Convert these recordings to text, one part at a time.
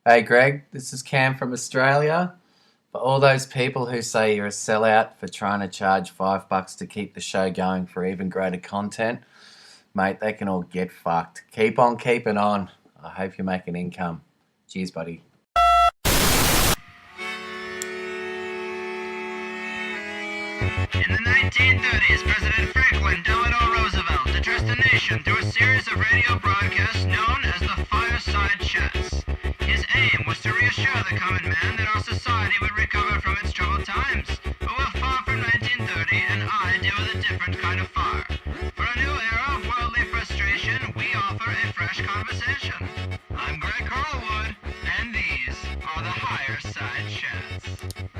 Hey Greg, this is Cam from Australia. For all those people who say you're a sellout for trying to charge $5 to keep the show going for even greater content, mate, they can all get fucked. Keep on keeping on. I hope you make an income. Cheers, buddy. In the 1930s, President Franklin Delano Roosevelt addressed the nation through a series of radio broadcasts known as the Fireside Chats. His aim was to reassure the common man that our society would recover from its troubled times. But we're far from 1930, and I deal with a different kind of fire. For a new era of worldly frustration, we offer a fresh conversation. I'm Greg Carlwood, and these are the Higher Side Chats.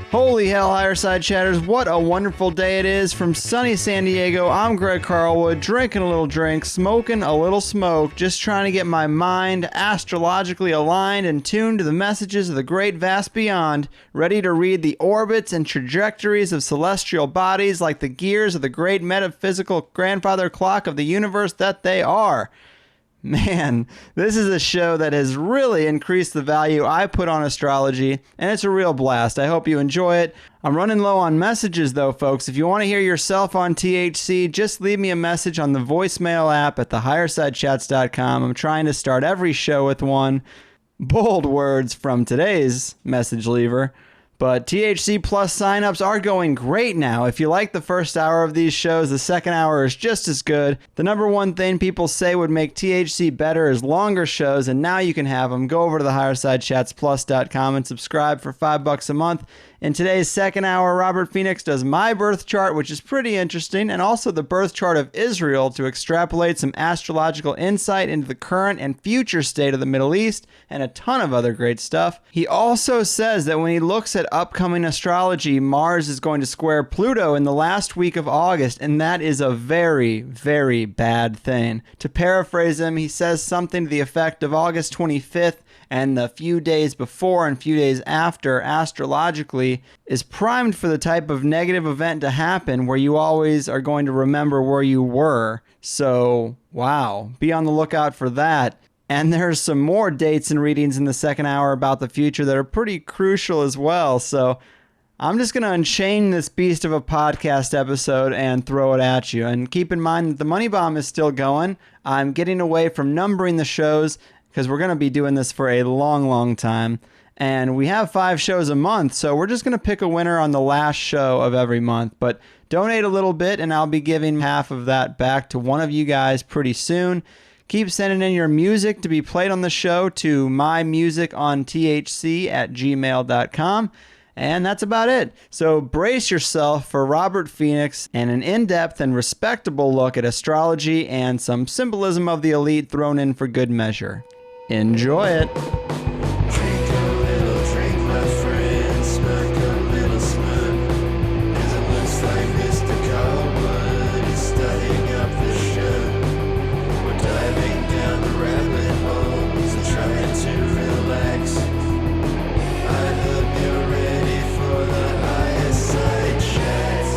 Holy hell, Higher Side Chatters, what a wonderful day it is. From sunny San Diego, I'm Greg Carlwood, drinking a little drink, smoking a little smoke, just trying to get my mind astrologically aligned and tuned to the messages of the great vast beyond, ready to read the orbits and trajectories of celestial bodies like the gears of the great metaphysical grandfather clock of the universe that they are. Man, this is a show that has really increased the value I put on astrology, and it's a real blast. I hope you enjoy it. I'm running low on messages, though, folks. If you want to hear yourself on THC, just leave me a message on the voicemail app at thehighersidechats.com. I'm trying to start every show with one. Bold words from today's message leaver. But THC Plus signups are going great now. If you like the first hour of these shows, the second hour is just as good. The number one thing people say would make THC better is longer shows, and now you can have them. Go over to thehighersidechatsplus.com and subscribe for $5 a month. In today's second hour, Robert Phoenix does my birth chart, which is pretty interesting, and also the birth chart of Israel to extrapolate some astrological insight into the current and future state of the Middle East, and a ton of other great stuff. He also says that when he looks at upcoming astrology, Mars is going to square Pluto in the last week of August, and that is a very, very bad thing. To paraphrase him, he says something to the effect of August 25th and the few days before and few days after astrologically is primed for the type of negative event to happen where you always are going to remember where you were. So, wow, be on the lookout for that. And there's some more dates and readings in the second hour about the future that are pretty crucial as well. So I'm just going to unchain this beast of a podcast episode and throw it at you. And keep in mind that the Money Bomb is still going. I'm getting away from numbering the shows because we're going to be doing this for a long, long time. And we have 5 shows a month, so we're just going to pick a winner on the last show of every month. But donate a little bit, and I'll be giving half of that back to one of you guys pretty soon. Keep sending in your music to be played on the show to mymusiconthc@gmail.com. And that's about it. So brace yourself for Robert Phoenix and an in-depth and respectable look at astrology and some symbolism of the elite thrown in for good measure. Enjoy it. Drink a little drink, my friend, smoke a little smoke. 'Cause it looks like Mr. Carlwood is starting up the show. We're diving down the rabbit holes and trying to relax. I hope you're ready for the Higher Side Chats.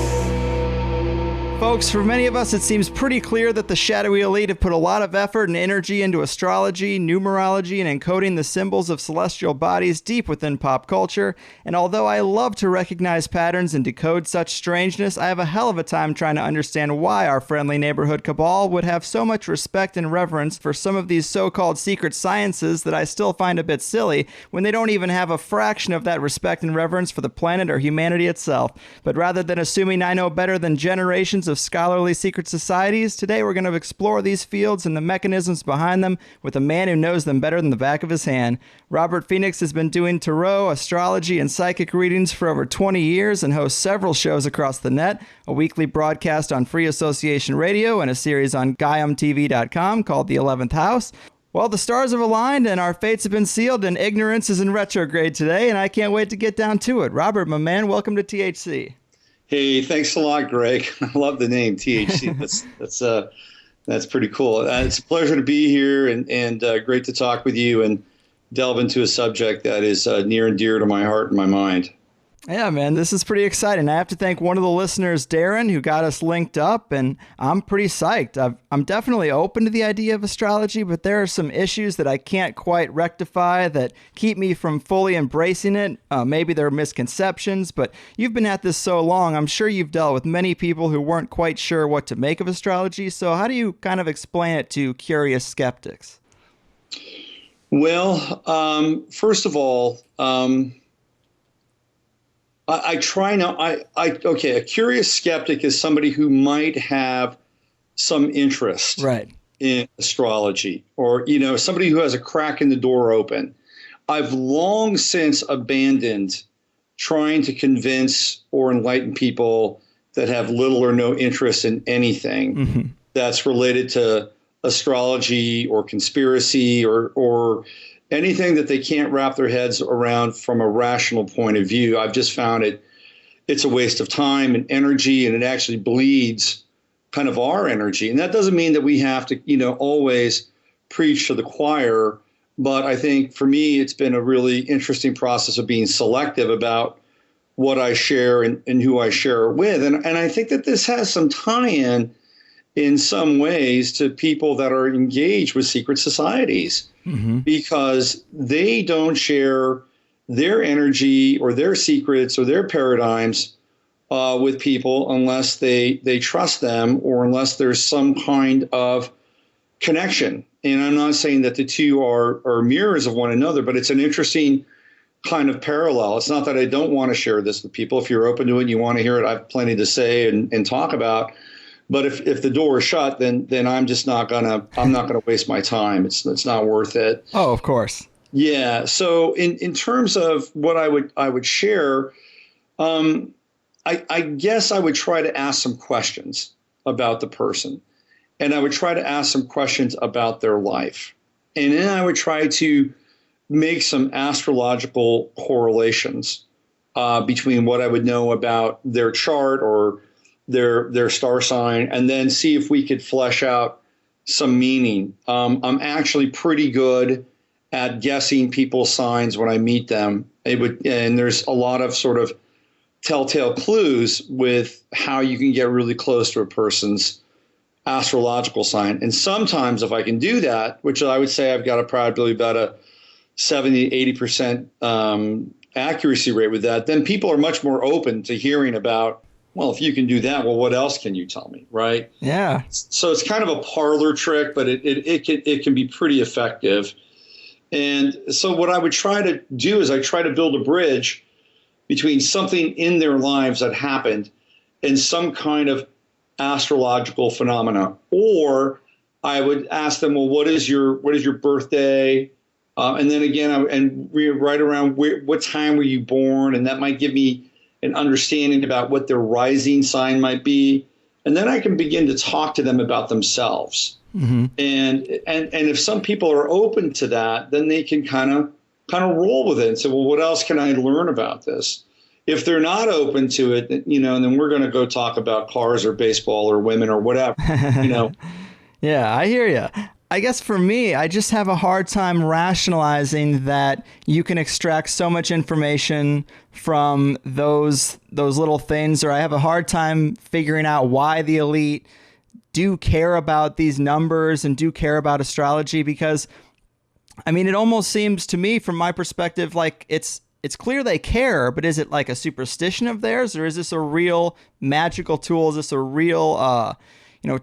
Folks, for many of us, it seems pretty clear that the shadowy elite have put a lot of effort and energy into astrology, numerology, and encoding the symbols of celestial bodies deep within pop culture. And although I love to recognize patterns and decode such strangeness, I have a hell of a time trying to understand why our friendly neighborhood cabal would have so much respect and reverence for some of these so-called secret sciences that I still find a bit silly when they don't even have a fraction of that respect and reverence for the planet or humanity itself. But rather than assuming I know better than generations of scholarly secret societies, today we're going to explore these fields and the mechanisms behind them with a man who knows them better than the back of his hand. Robert Phoenix has been doing tarot, astrology, and psychic readings for over 20 years and hosts several shows across the net, a weekly broadcast on Free Association Radio and a series on GaiamTV.com called The 11th House. Well, the stars have aligned and our fates have been sealed and ignorance is in retrograde today, and I can't wait to get down to it. Robert, my man, welcome to THC. Hey, thanks a lot, Greg. I love the name THC. That's pretty cool. It's a pleasure to be here and great to talk with you and delve into a subject that is near and dear to my heart and my mind. Yeah, man, this is pretty exciting. I have to thank one of the listeners, Darren, who got us linked up, and I'm pretty psyched. I'm definitely open to the idea of astrology, but there are some issues that I can't quite rectify that keep me from fully embracing it. Maybe they're misconceptions, but you've been at this so long, I'm sure you've dealt with many people who weren't quite sure what to make of astrology. So how do you kind of explain it to curious skeptics? Well, first of all, I try now. Okay. A curious skeptic is somebody who might have some interest Right. in astrology, or somebody who has a crack in the door open. I've long since abandoned trying to convince or enlighten people that have little or no interest in anything that's related to astrology or conspiracy or anything that they can't wrap their heads around from a rational point of view. I've just found it's a waste of time and energy, and it actually bleeds kind of our energy. And that doesn't mean that we have to, always preach to the choir. But I think for me, it's been a really interesting process of being selective about what I share and who I share it with. And I think that this has some tie-in in some ways to people that are engaged with secret societies. Because they don't share their energy or their secrets or their paradigms with people unless they trust them, or unless there's some kind of connection. And I'm not saying that the two are mirrors of one another, but it's an interesting kind of parallel. It's not that I don't want to share this with people. If you're open to it and you want to hear it, I have plenty to say and talk about. But if the door is shut, then I'm just not gonna waste my time. It's not worth it. Oh, of course. Yeah. So in terms of what I would share, I guess I would try to ask some questions about the person, and I would try to ask some questions about their life, and then I would try to make some astrological correlations between what I would know about their chart or their star sign, and then see if we could flesh out some meaning. I'm actually pretty good at guessing people's signs when I meet them. And there's a lot of sort of telltale clues with how you can get really close to a person's astrological sign. And sometimes if I can do that, which I would say I've got probably about a 70, 80% accuracy rate with that, then people are much more open to hearing about, well, if you can do that, well, what else can you tell me, right? Yeah. So it's kind of a parlor trick, but it can be pretty effective. And so what I would try to do is I try to build a bridge between something in their lives that happened and some kind of astrological phenomena. Or I would ask them, well, what is your birthday? And then again, right around what time were you born? And that might give me an understanding about what their rising sign might be. And then I can begin to talk to them about themselves. And if some people are open to that, then they can kind of roll with it and say, well, what else can I learn about this? If they're not open to it, then we're going to go talk about cars or baseball or women or whatever, Yeah, I hear you. I guess for me, I just have a hard time rationalizing that you can extract so much information from those little things, or I have a hard time figuring out why the elite do care about these numbers and do care about astrology, because I mean, it almost seems to me from my perspective like it's clear they care, but is it like a superstition of theirs, or is this a real magical tool? Is this a real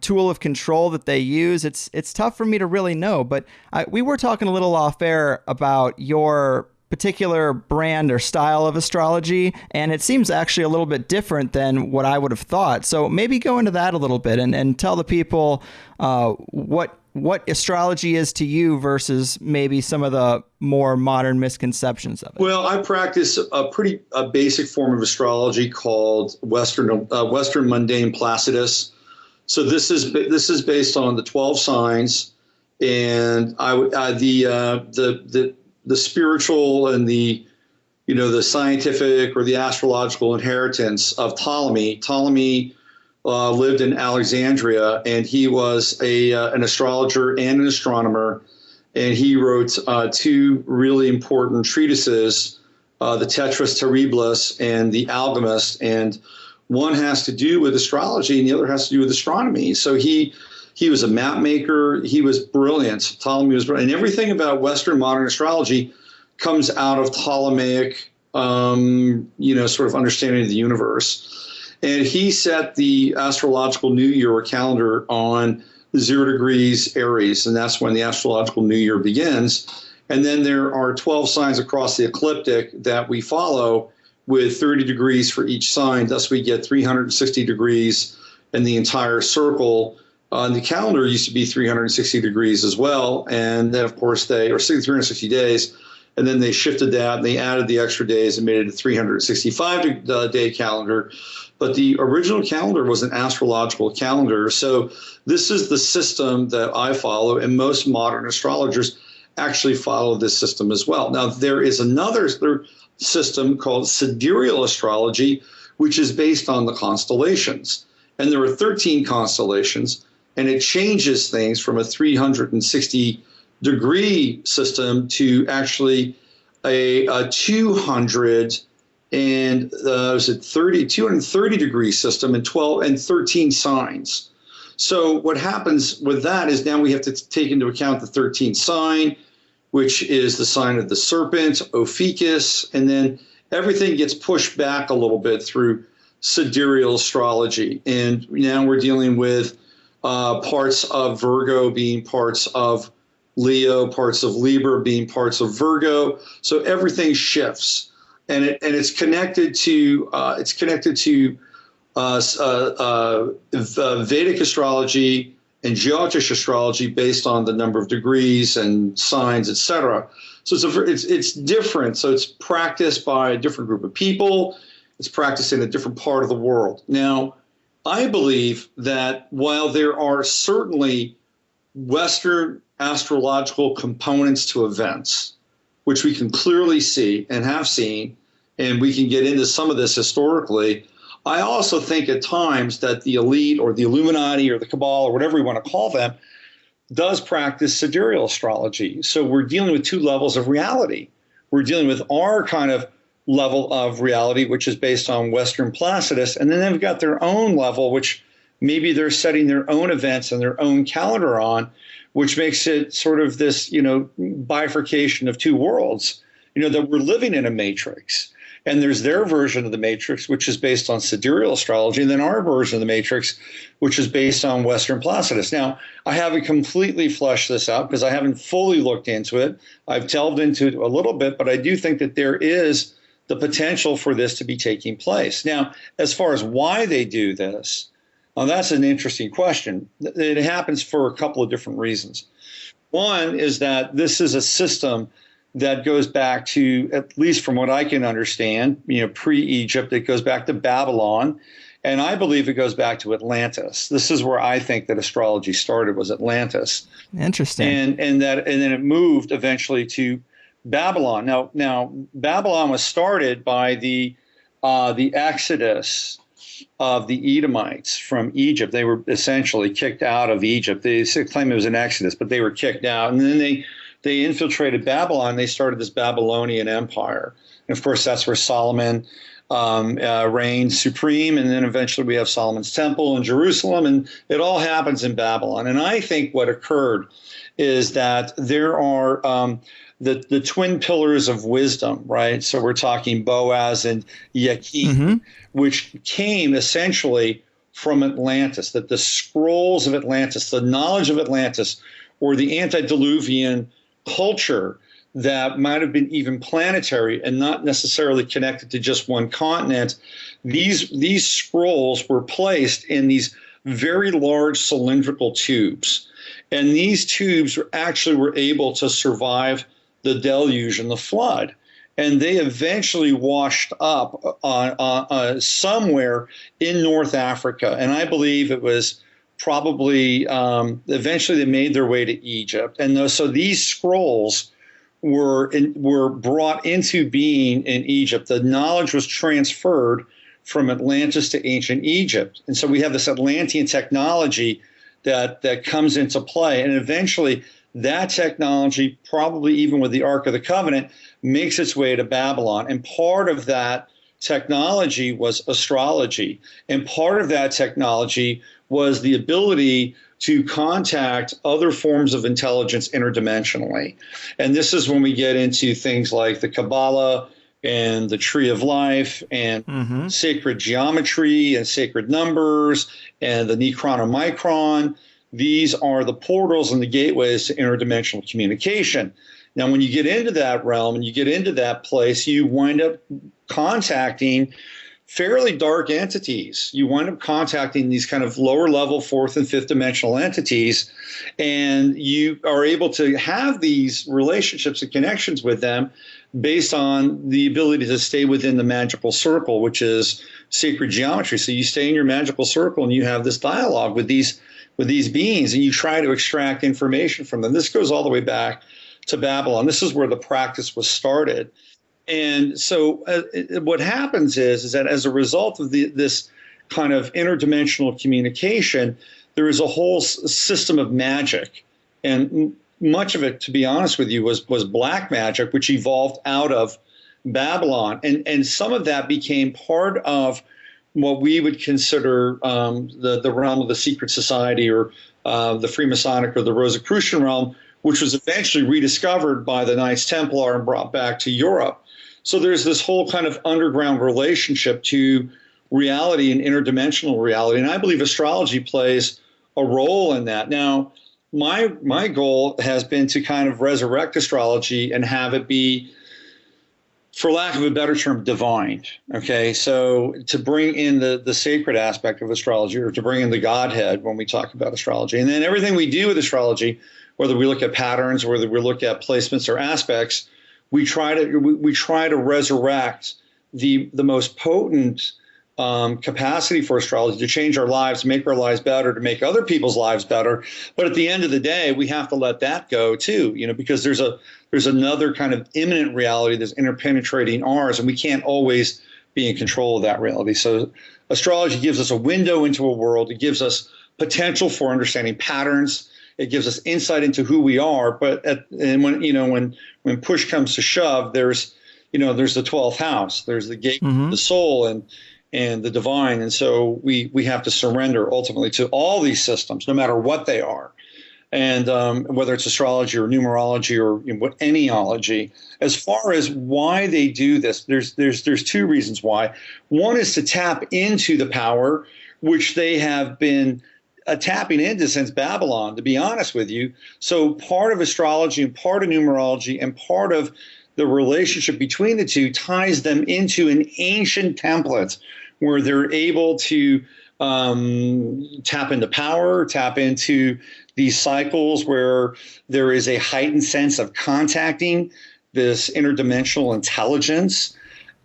tool of control that they use? It's tough for me to really know, but we were talking a little off air about your particular brand or style of astrology, and it seems actually a little bit different than what I would have thought. So maybe go into that a little bit and tell the people what astrology is to you versus maybe some of the more modern misconceptions of it. Well, I practice a pretty basic form of astrology called Western Mundane Placidus. So this is based on the 12 signs, and the spiritual and the scientific or the astrological inheritance of Ptolemy. Ptolemy lived in Alexandria, and he was an astrologer and an astronomer, and he wrote two really important treatises the Tetris Terribilis and the Alchemist, and one has to do with astrology and the other has to do with astronomy. So he was a map maker. He was brilliant. Ptolemy was brilliant. And everything about Western modern astrology comes out of Ptolemaic, sort of understanding of the universe. And he set the astrological new year or calendar on 0 degrees Aries, and that's when the astrological new year begins. And then there are 12 signs across the ecliptic that we follow with 30 degrees for each sign. Thus, we get 360 degrees in the entire circle. The calendar used to be 360 degrees as well. And then, of course, 360 days. And then they shifted that and they added the extra days and made it a 365-day calendar. But the original calendar was an astrological calendar. So this is the system that I follow, and most modern astrologers actually follow this system as well. Now, there is another system called sidereal astrology, which is based on the constellations. And there are 13 constellations, and it changes things from a 360-degree system to actually a 230-degree system and 13 signs. So what happens with that is now we have to take into account the 13th sign, which is the sign of the serpent, Ophiuchus, and then everything gets pushed back a little bit through sidereal astrology. And now we're dealing with parts of Virgo being parts of Leo, parts of Libra being parts of Virgo. So everything shifts, and it's connected to Vedic astrology and Jyotish astrology based on the number of degrees and signs, etc. So it's different. So it's practiced by a different group of people. It's practiced in a different part of the world. Now, I believe that while there are certainly Western astrological components to events, which we can clearly see and have seen, and we can get into some of this historically, I also think at times that the elite or the Illuminati or the Cabal or whatever we want to call them does practice sidereal astrology. So we're dealing with two levels of reality. We're dealing with our kind of level of reality, which is based on Western Placidus, and then they've got their own level, which maybe they're setting their own events and their own calendar on, which makes it sort of this, bifurcation of two worlds, that we're living in a matrix. And there's their version of the matrix, which is based on sidereal astrology, and then our version of the matrix, which is based on Western Placidus. Now, I haven't completely fleshed this out because I haven't fully looked into it. I've delved into it a little bit, but I do think that there is the potential for this to be taking place. Now, as far as why they do this, that's an interesting question. It happens for a couple of different reasons. One is that this is a system that goes back to, at least from what I can understand, pre-Egypt. It goes back to Babylon, and I believe it goes back to Atlantis. This is where I think that astrology started, was Atlantis. Interesting. And then it moved eventually to Babylon. Now Babylon was started by the exodus of the Edomites from Egypt. They were essentially kicked out of Egypt. They claim it was an exodus, but they were kicked out, and then they infiltrated Babylon. They started this Babylonian empire. And of course, that's where Solomon reigned supreme. And then eventually we have Solomon's temple in Jerusalem, and it all happens in Babylon. And I think what occurred is that there are the twin pillars of wisdom, right? So we're talking Boaz and Yakin, which came essentially from Atlantis, that the scrolls of Atlantis, the knowledge of Atlantis, or the antediluvian culture that might have been even planetary and not necessarily connected to just one continent. These scrolls were placed in these very large cylindrical tubes. And these tubes actually were able to survive the deluge and the flood. And they eventually washed up on somewhere in North Africa. And I believe it was probably eventually they made their way to Egypt. And so these scrolls were brought into being in Egypt. The knowledge was transferred from Atlantis to ancient Egypt. And so we have this Atlantean technology that comes into play. And eventually that technology, probably even with the Ark of the Covenant, makes its way to Babylon. And part of that technology was astrology. And part of that technology was the ability to contact other forms of intelligence interdimensionally. And this is when we get into things like the Kabbalah and the Tree of Life and sacred geometry and sacred numbers and the Necronomicron. These are the portals and the gateways to interdimensional communication. Now, when you get into that realm and you get into that place, you wind up contacting fairly dark entities. You wind up contacting these kind of lower level fourth and fifth dimensional entities, and you are able to have these relationships and connections with them based on the ability to stay within the magical circle, which is sacred geometry. So you stay in your magical circle and you have this dialogue with these beings, and you try to extract information from them. This goes all the way back to Babylon. This is where the practice was started. And so what happens is that as a result of this kind of interdimensional communication, there is a whole system of magic. And much of it, to be honest with you, was black magic, which evolved out of Babylon. And some of that became part of what we would consider the realm of the secret society, or the Freemasonic or the Rosicrucian realm, which was eventually rediscovered by the Knights Templar and brought back to Europe. So there's this whole kind of underground relationship to reality and interdimensional reality. And I believe astrology plays a role in that. Now, my goal has been to kind of resurrect astrology and have it be, for lack of a better term, divine. Okay, so to bring in the sacred aspect of astrology, or to bring in the Godhead when we talk about astrology. And then everything we do with astrology, whether we look at patterns, whether we look at placements or aspects, we try to resurrect the most potent capacity for astrology to change our lives, make our lives better, to make other people's lives better. But at the end of the day, we have to let that go too, because there's another kind of imminent reality that's interpenetrating ours, and we can't always be in control of that reality. So astrology gives us a window into a world. It gives us potential for understanding patterns. It gives us insight into who we are. But when push comes to shove, there's the 12th house. There's the gate of the soul and the divine. And so we have to surrender ultimately to all these systems, no matter what they are. And whether it's astrology or numerology or anyology. As far as why they do this, there's two reasons why. One is to tap into the power which they have been tapping into since Babylon, to be honest with you. So part of astrology and part of numerology and part of the relationship between the two ties them into an ancient template where they're able to tap into power, tap into these cycles where there is a heightened sense of contacting this interdimensional intelligence.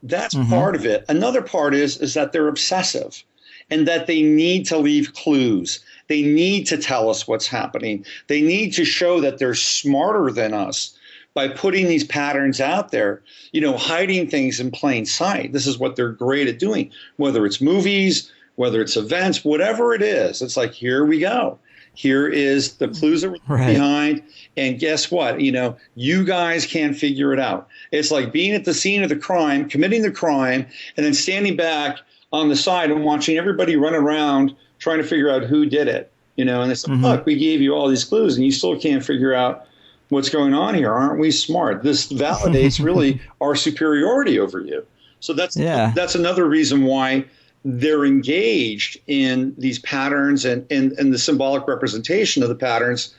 That's part of it. Another part is that they're obsessive, and that they need to leave clues. They need to tell us what's happening. They need to show that they're smarter than us by putting these patterns out there, hiding things in plain sight. This is what they're great at doing, whether it's movies, whether it's events, whatever it is. It's like, here we go. Here is the clues that we're behind. And guess what? You guys can't figure it out. It's like being at the scene of the crime, committing the crime, and then standing back on the side and watching everybody run around trying to figure out who did it, and they said, look, we gave you all these clues and you still can't figure out what's going on here. Aren't we smart? This validates really our superiority over you. So that's another reason why they're engaged in these patterns and the symbolic representation of the patterns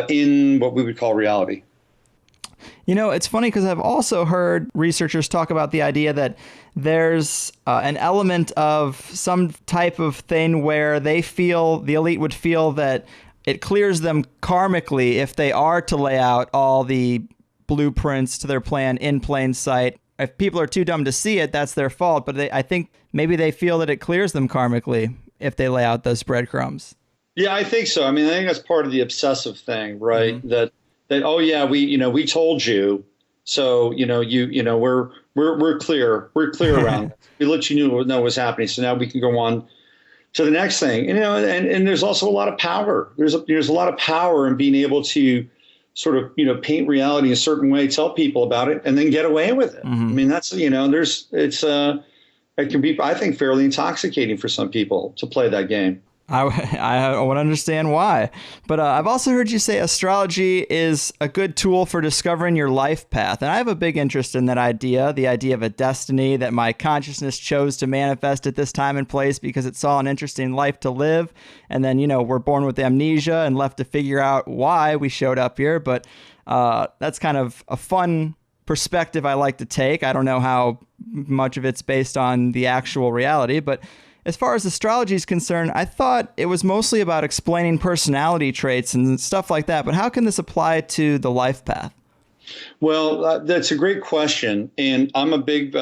in what we would call reality. It's funny because I've also heard researchers talk about the idea that there's an element of some type of thing where the elite would feel that it clears them karmically if they are to lay out all the blueprints to their plan in plain sight. If people are too dumb to see it, that's their fault. But I think maybe they feel that it clears them karmically if they lay out those breadcrumbs. Yeah, I think so. I mean, I think that's part of the obsessive thing, right? That oh yeah, we told you, so we're clear around it. We let you know what's happening, so now we can go on to the next thing. And there's also a lot of power. There's a lot of power in being able to sort of, paint reality a certain way, tell people about it, and then get away with it. I mean, that's, it can be, I think, fairly intoxicating for some people to play that game. I want to understand why. But I've also heard you say astrology is a good tool for discovering your life path. And I have a big interest in that idea, the idea of a destiny that my consciousness chose to manifest at this time and place because it saw an interesting life to live. And then, we're born with amnesia and left to figure out why we showed up here. But that's kind of a fun perspective I like to take. I don't know how much of it's based on the actual reality, but as far as astrology is concerned, I thought it was mostly about explaining personality traits and stuff like that. But how can this apply to the life path? Well, that's a great question. And I'm a big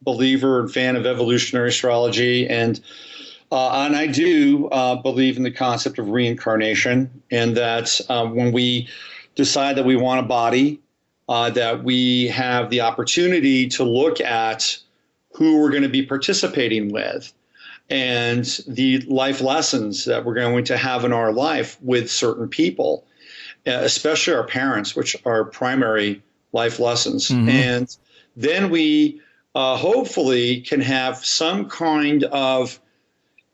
believer and fan of evolutionary astrology. And I do believe in the concept of reincarnation, and that when we decide that we want a body, that we have the opportunity to look at who we're going to be participating with and the life lessons that we're going to have in our life with certain people, especially our parents, which are primary life lessons. And then we hopefully can have some kind of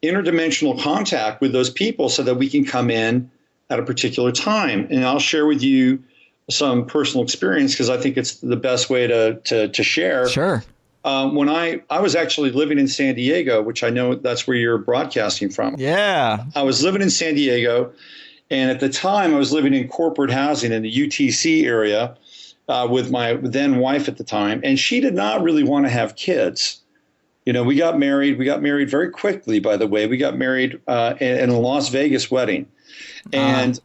interdimensional contact with those people so that we can come in at a particular time. And I'll share with you some personal experience because I think it's the best way to share. Sure. When I was actually living in San Diego, which I know that's where you're broadcasting from. Yeah. I was living in San Diego, and at the time I was living in corporate housing in the UTC area with my then wife at the time, and she did not really want to have kids. We got married. We got married very quickly, by the way. We got married in a Las Vegas wedding. And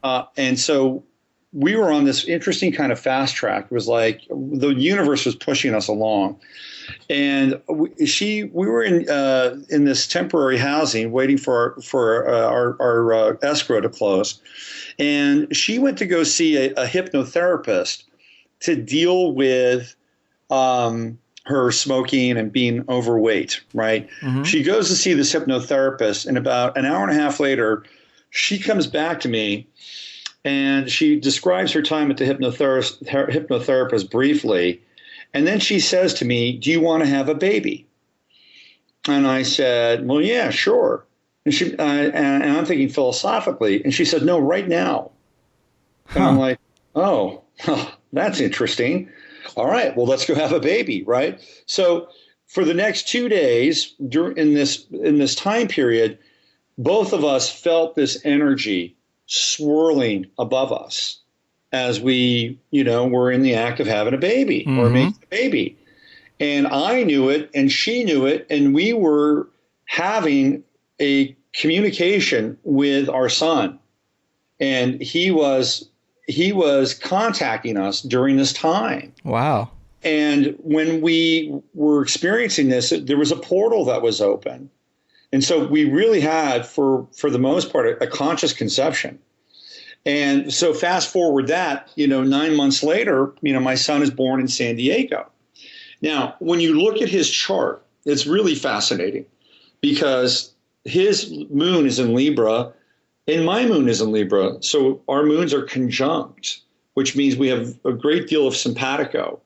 so we were on this interesting kind of fast track. It was like the universe was pushing us along. And we were in this temporary housing waiting for our escrow to close. And she went to go see a hypnotherapist to deal with her smoking and being overweight, right? She goes to see this hypnotherapist, and about an hour and a half later, she comes back to me and she describes her time at the hypnotherapist briefly. And then she says to me, "Do you want to have a baby?" And I said, "Well, yeah, sure." And I'm thinking philosophically. And she said, "No, right now." And I'm like, "Oh, that's interesting. All right, well, let's go have a baby," right? So for the next 2 days in this time period, both of us felt this energy swirling above us as we, were in the act of having a baby or making a baby. And I knew it and she knew it. And we were having a communication with our son. And he was contacting us during this time. Wow. And when we were experiencing this, there was a portal that was open. And so we really had, for the most part, a conscious conception. And so fast forward that, 9 months later, my son is born in San Diego. Now, when you look at his chart, it's really fascinating because his moon is in Libra and my moon is in Libra. So our moons are conjunct, which means we have a great deal of simpatico.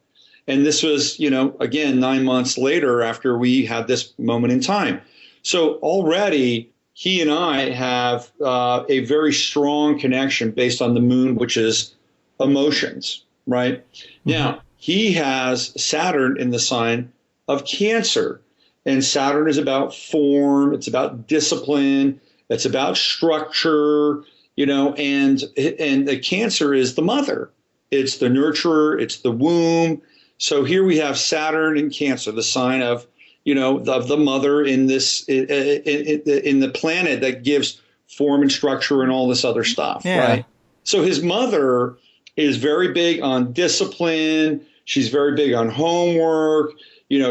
And this was, again, 9 months later after we had this moment in time. So already he and I have a very strong connection based on the moon, which is emotions, right? Now, he has Saturn in the sign of Cancer. And Saturn is about form. It's about discipline. It's about structure, and the Cancer is the mother. It's the nurturer. It's the womb. So here we have Saturn in Cancer, the sign of of the mother in this in the planet that gives form and structure and all this other stuff, right? So his mother is very big on discipline. She's very big on homework.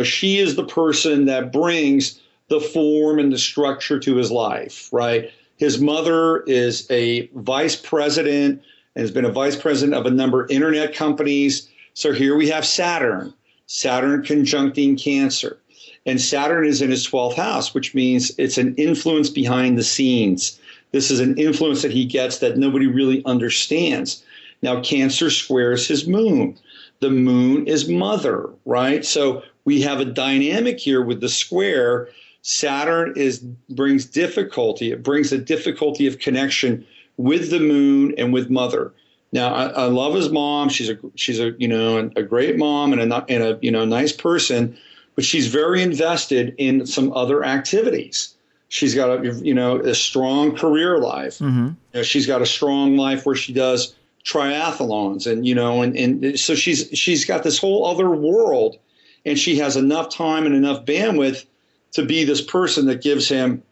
She is the person that brings the form and the structure to his life, right? His mother is a vice president and has been a vice president of a number of internet companies. So here we have Saturn conjuncting Cancer. And Saturn is in his 12th house, which means it's an influence behind the scenes. This is an influence that he gets that nobody really understands. Now, Cancer squares his moon. The moon is mother, right? So we have a dynamic here with the square. Saturn brings difficulty. It brings a difficulty of connection with the moon and with mother. Now, I love his mom. She's a a great mom and a nice person, but she's very invested in some other activities. She's got a strong career life. Mm-hmm. She's got a strong life where she does triathlons and so she's got this whole other world, and she has enough time and enough bandwidth to be this person that gives him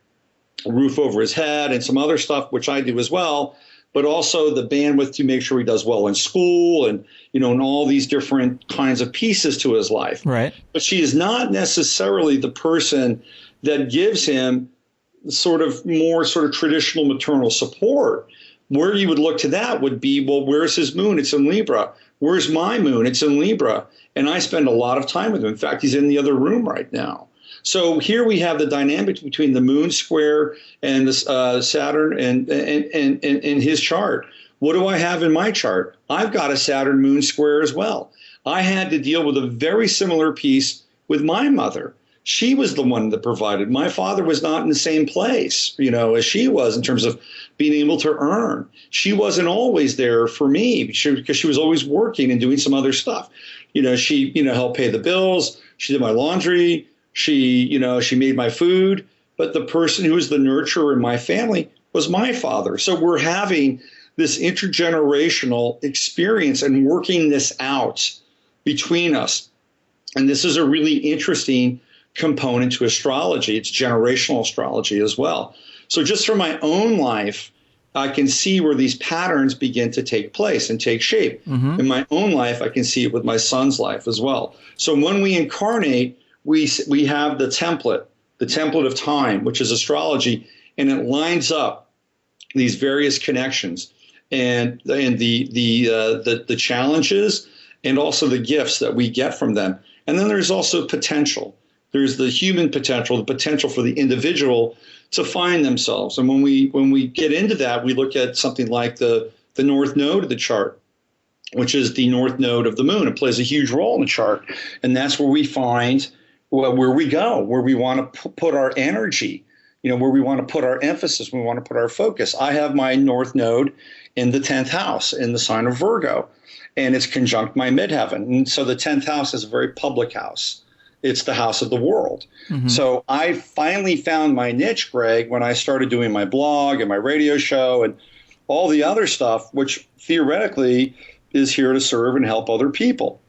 a roof over his head and some other stuff, which I do as well, but also the bandwidth to make sure he does well in school and and all these different kinds of pieces to his life. Right. But she is not necessarily the person that gives him sort of traditional maternal support. Where you would look to that would be, well, where's his moon? It's in Libra. Where's my moon? It's in Libra. And I spend a lot of time with him. In fact, he's in the other room right now. So here we have the dynamic between the moon square and the Saturn and his chart. What do I have in my chart? I've got a Saturn moon square as well. I had to deal with a very similar piece with my mother. She was the one that provided. My father was not in the same place, as she was in terms of being able to earn. She wasn't always there for me because she was always working and doing some other stuff. She helped pay the bills. She did my laundry. She made my food. But the person who was the nurturer in my family was my father. So we're having this intergenerational experience and working this out between us. And this is a really interesting component to astrology. It's generational astrology as well. So just from my own life, I can see where these patterns begin to take place and take shape. Mm-hmm. In my own life, I can see it with my son's life as well. So when we incarnate, we have the template of time, which is astrology, and it lines up these various connections and the challenges and also the gifts that we get from them. And then there's also potential. There's the human potential, the potential for the individual to find themselves. And when we get into that, we look at something like the north node of the chart, which is the north node of the moon. It plays a huge role in the chart. And that's where we find where we go, where we want to put our energy, where we want to put our emphasis, we want to put our focus. I have my north node in the 10th house in the sign of Virgo, and it's conjunct my midheaven. And so the 10th house is a very public house. It's the house of the world. Mm-hmm. So I finally found my niche, Greg, when I started doing my blog and my radio show and all the other stuff, which theoretically is here to serve and help other people.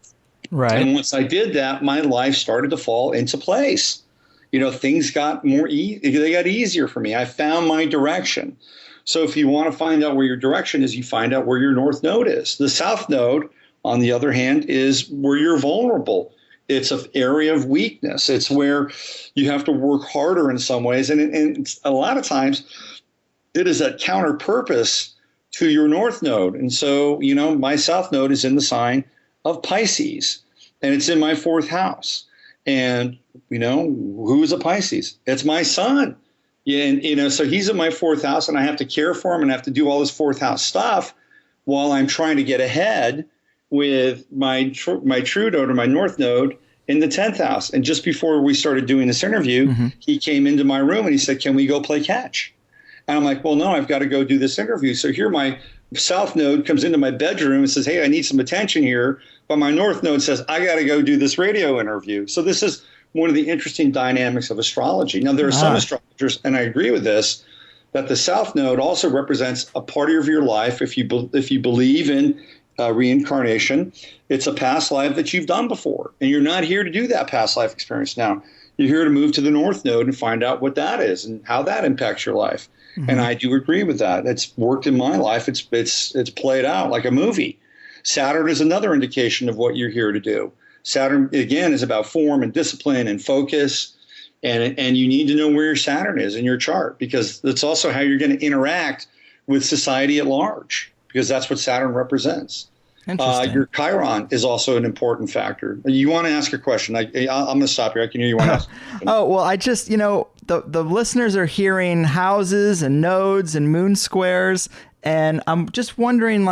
Right. And once I did that, my life started to fall into place. Things got they got easier for me. I found my direction. So if you want to find out where your direction is, you find out where your north node is. The south node, on the other hand, is where you're vulnerable. It's an area of weakness. It's where you have to work harder in some ways. And a lot of times it is a counter purpose to your north node. And so, my south node is in the sign of Pisces, and it's in my 4th house. And, who is a Pisces? It's my son. Yeah, and, so he's in my 4th house, and I have to care for him and have to do all this 4th house stuff while I'm trying to get ahead with my true node or my north node in the 10th house. And just before we started doing this interview, mm-hmm. he came into my room and he said, "Can we go play catch?" And I'm like, "Well, no, I've got to go do this interview." So here my south node comes into my bedroom and says, "Hey, I need some attention here." But my north node says, "I got to go do this radio interview." So this is one of the interesting dynamics of astrology. Now, there are some astrologers, and I agree with this, that the south node also represents a part of your life. If you believe in reincarnation, it's a past life that you've done before, and you're not here to do that past life experience now. You're here to move to the north node and find out what that is and how that impacts your life. Mm-hmm. And I do agree with that. It's worked in my life. It's played out like a movie. Saturn is another indication of what you're here to do. Saturn, again, is about form and discipline and focus. And you need to know where your Saturn is in your chart, because that's also how you're going to interact with society at large, because that's what Saturn represents. Your Chiron is also an important factor. You want to ask a question? I'm going to stop here. I can hear you want to ask. Oh, well, I just, the listeners are hearing houses and nodes and moon squares, and I'm just wondering,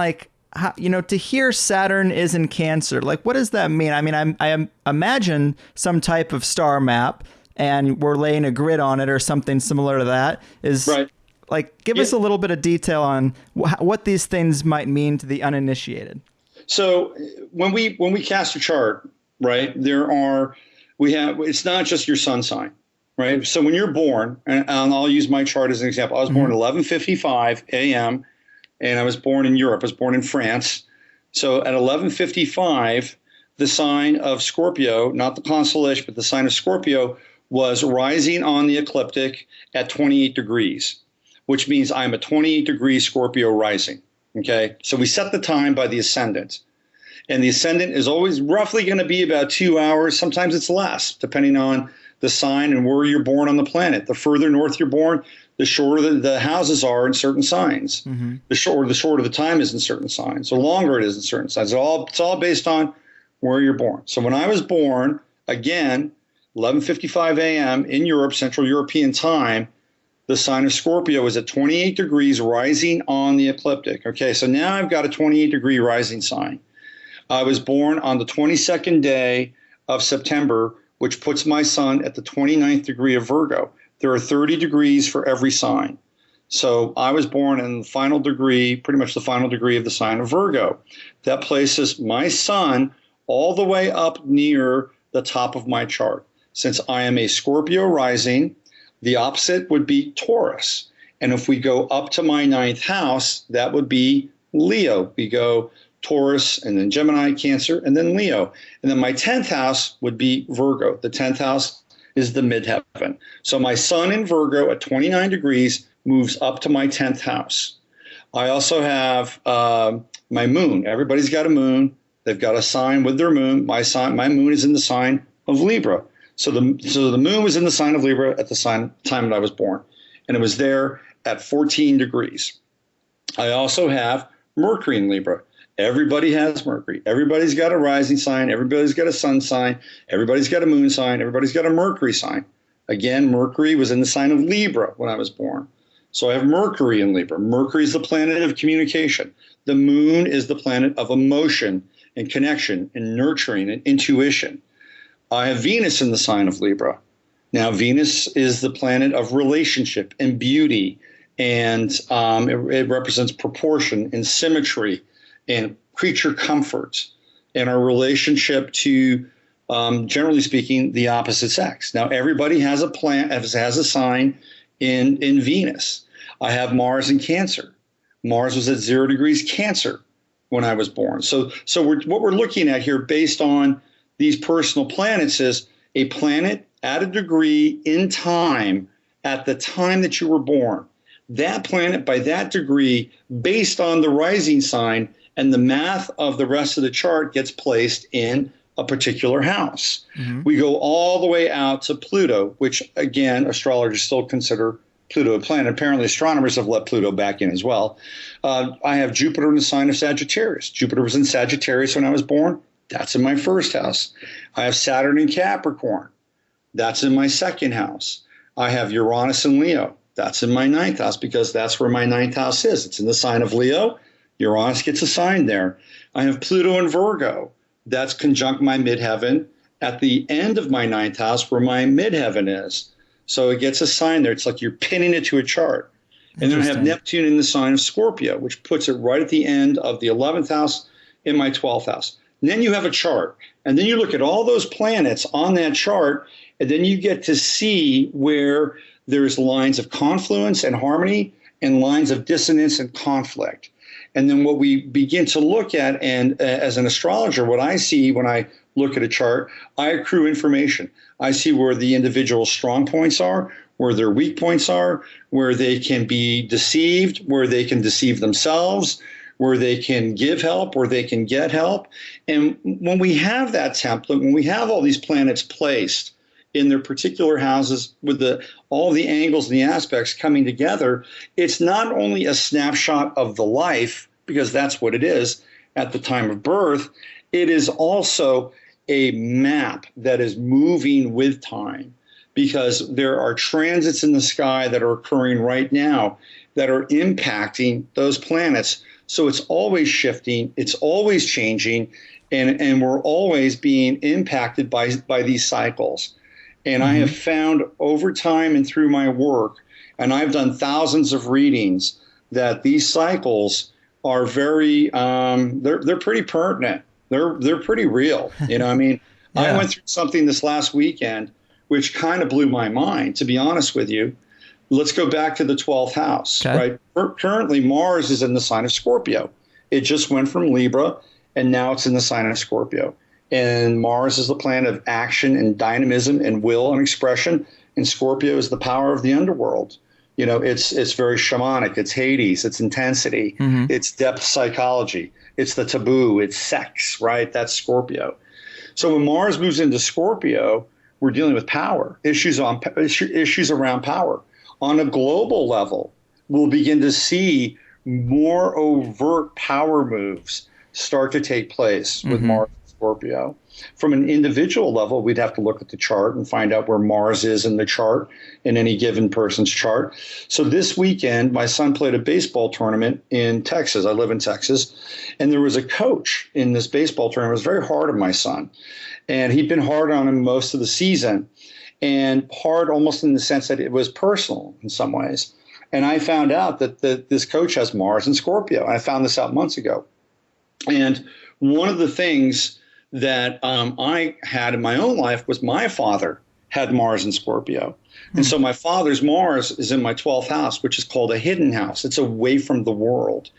to hear Saturn is in Cancer, like, what does that mean? I mean, I imagine some type of star map, and we're laying a grid on it or something similar to that. Is right. Like, give us a little bit of detail on what these things might mean to the uninitiated. So when we cast a chart, right, it's not just your sun sign, right? So when you're born, and I'll use my chart as an example. I was born at 11:55 a.m. and I was born in Europe. I was born in France. So at 11:55, the sign of Scorpio, not the constellation, but the sign of Scorpio, was rising on the ecliptic at 28 degrees, which means I'm a 28-degree Scorpio rising. Okay, so we set the time by the ascendant. And the ascendant is always roughly going to be about 2 hours. Sometimes it's less, depending on the sign and where you're born on the planet. The further north you're born, the shorter the houses are in certain signs. Mm-hmm. The shorter the time is in certain signs. The longer it is in certain signs. It's all based on where you're born. So when I was born, again, 11:55 a.m. in Europe, Central European time, the sign of Scorpio is at 28 degrees rising on the ecliptic. Okay, so now I've got a 28-degree rising sign. I was born on the 22nd day of September, which puts my sun at the 29th degree of Virgo. There are 30 degrees for every sign. So I was born in the final degree, pretty much the final degree of the sign of Virgo. That places my sun all the way up near the top of my chart. Since I am a Scorpio rising, the opposite would be Taurus. And if we go up to my 9th house, that would be Leo. We go Taurus and then Gemini, Cancer, and then Leo. And then my 10th house would be Virgo. The 10th house is the midheaven. So my sun in Virgo at 29 degrees moves up to my 10th house. I also have my moon. Everybody's got a moon. They've got a sign with their moon. My moon is in the sign of Libra. So the moon was in the sign of Libra at the time that I was born, and it was there at 14 degrees. I also have Mercury in Libra. Everybody has Mercury. Everybody's got a rising sign. Everybody's got a sun sign. Everybody's got a moon sign. Everybody's got a Mercury sign. Again, Mercury was in the sign of Libra when I was born. So I have Mercury in Libra. Mercury is the planet of communication. The moon is the planet of emotion and connection and nurturing and intuition. I have Venus in the sign of Libra. Now, Venus is the planet of relationship and beauty, and it represents proportion and symmetry and creature comfort and our relationship to, generally speaking, the opposite sex. Now, everybody has a sign in Venus. I have Mars in Cancer. Mars was at 0 degrees Cancer when I was born. So what we're looking at here, based on these personal planets, is a planet at a degree in time at the time that you were born. That planet by that degree, based on the rising sign and the math of the rest of the chart, gets placed in a particular house. Mm-hmm. We go all the way out to Pluto, which, again, astrologers still consider Pluto a planet. Apparently, astronomers have let Pluto back in as well. I have Jupiter in the sign of Sagittarius. Jupiter was in Sagittarius when I was born. That's in my first house. I have Saturn in Capricorn. That's in my second house. I have Uranus in Leo. That's in my 9th house because that's where my 9th house is. It's in the sign of Leo. Uranus gets assigned there. I have Pluto in Virgo. That's conjunct my midheaven at the end of my 9th house where my midheaven is. So it gets assigned there. It's like you're pinning it to a chart. And then I have Neptune in the sign of Scorpio, which puts it right at the end of the 11th house in my 12th house. And then you have a chart. And then you look at all those planets on that chart, and then you get to see where there's lines of confluence and harmony and lines of dissonance and conflict. And then what we begin to look at, and as an astrologer, what I see when I look at a chart, I accrue information. I see where the individual strong points are, where their weak points are, where they can be deceived, where they can deceive themselves, where they can give help, where they can get help. And when we have that template, when we have all these planets placed in their particular houses with all the angles and the aspects coming together, it's not only a snapshot of the life, because that's what it is at the time of birth, it is also a map that is moving with time, because there are transits in the sky that are occurring right now that are impacting those planets. So it's always shifting, it's always changing, and we're always being impacted by these cycles. And I have found over time and through my work, and I've done thousands of readings, that these cycles are very they're pretty pertinent. They're pretty real. You know, I mean, I went through something this last weekend which kind of blew my mind, to be honest with you. Let's go back to the 12th house, right? Currently, Mars is in the sign of Scorpio. It just went from Libra, and now it's in the sign of Scorpio. And Mars is the planet of action and dynamism and will and expression, and Scorpio is the power of the underworld. You know, it's very shamanic. It's Hades. It's intensity. It's depth psychology. It's the taboo. It's sex, right? That's Scorpio. So when Mars moves into Scorpio, we're dealing with power, issues around power. On a global level, we'll begin to see more overt power moves start to take place with Mars and Scorpio. From an individual level, we'd have to look at the chart and find out where Mars is in the chart, in any given person's chart. So this weekend, my son played a baseball tournament in Texas. I live in Texas. And there was a coach in this baseball tournament. It was very hard on my son. And he'd been hard on him most of the season, and hard almost in the sense that it was personal in some ways. And I found out that this coach has Mars and Scorpio. I found this out months ago. And one of the things that I had in my own life was my father had Mars and Scorpio. And so my father's Mars is in my 12th house, which is called a hidden house. It's away from the world.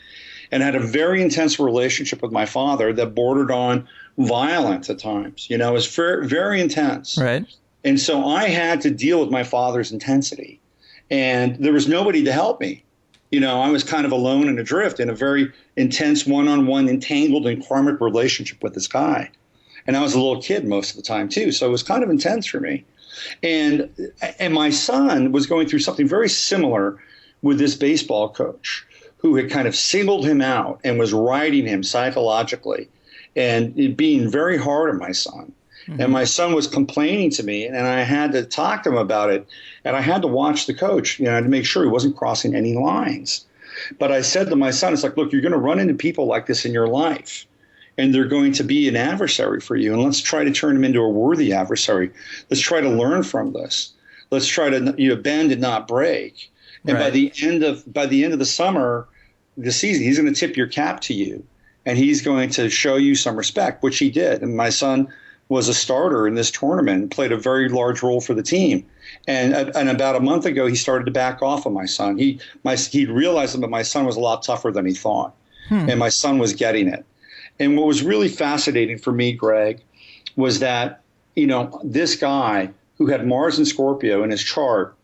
And I had a very intense relationship with my father that bordered on violent at times. You know, it was very, very intense. Right. And so I had to deal with my father's intensity. And there was nobody to help me. You know, I was kind of alone and adrift in a very intense one-on-one entangled and karmic relationship with this guy. And I was a little kid most of the time, too. So it was kind of intense for me. And my son was going through something very similar with this baseball coach who had kind of singled him out and was riding him psychologically and being very hard on my son. And my son was complaining to me, and I had to talk to him about it. And I had to watch the coach, you know, to make sure he wasn't crossing any lines. But I said to my son, it's like, look, you're going to run into people like this in your life, and they're going to be an adversary for you. And let's try to turn them into a worthy adversary. Let's try to learn from this. Let's try to bend and not break. And by the end of the summer, the season, he's going to tip your cap to you, and he's going to show you some respect, which he did. And my son was a starter in this tournament, played a very large role for the team. And about a month ago, he started to back off of my son. He realized that my son was a lot tougher than he thought, and my son was getting it. And what was really fascinating for me, Greg, was that, you know, this guy who had Mars and Scorpio in his chart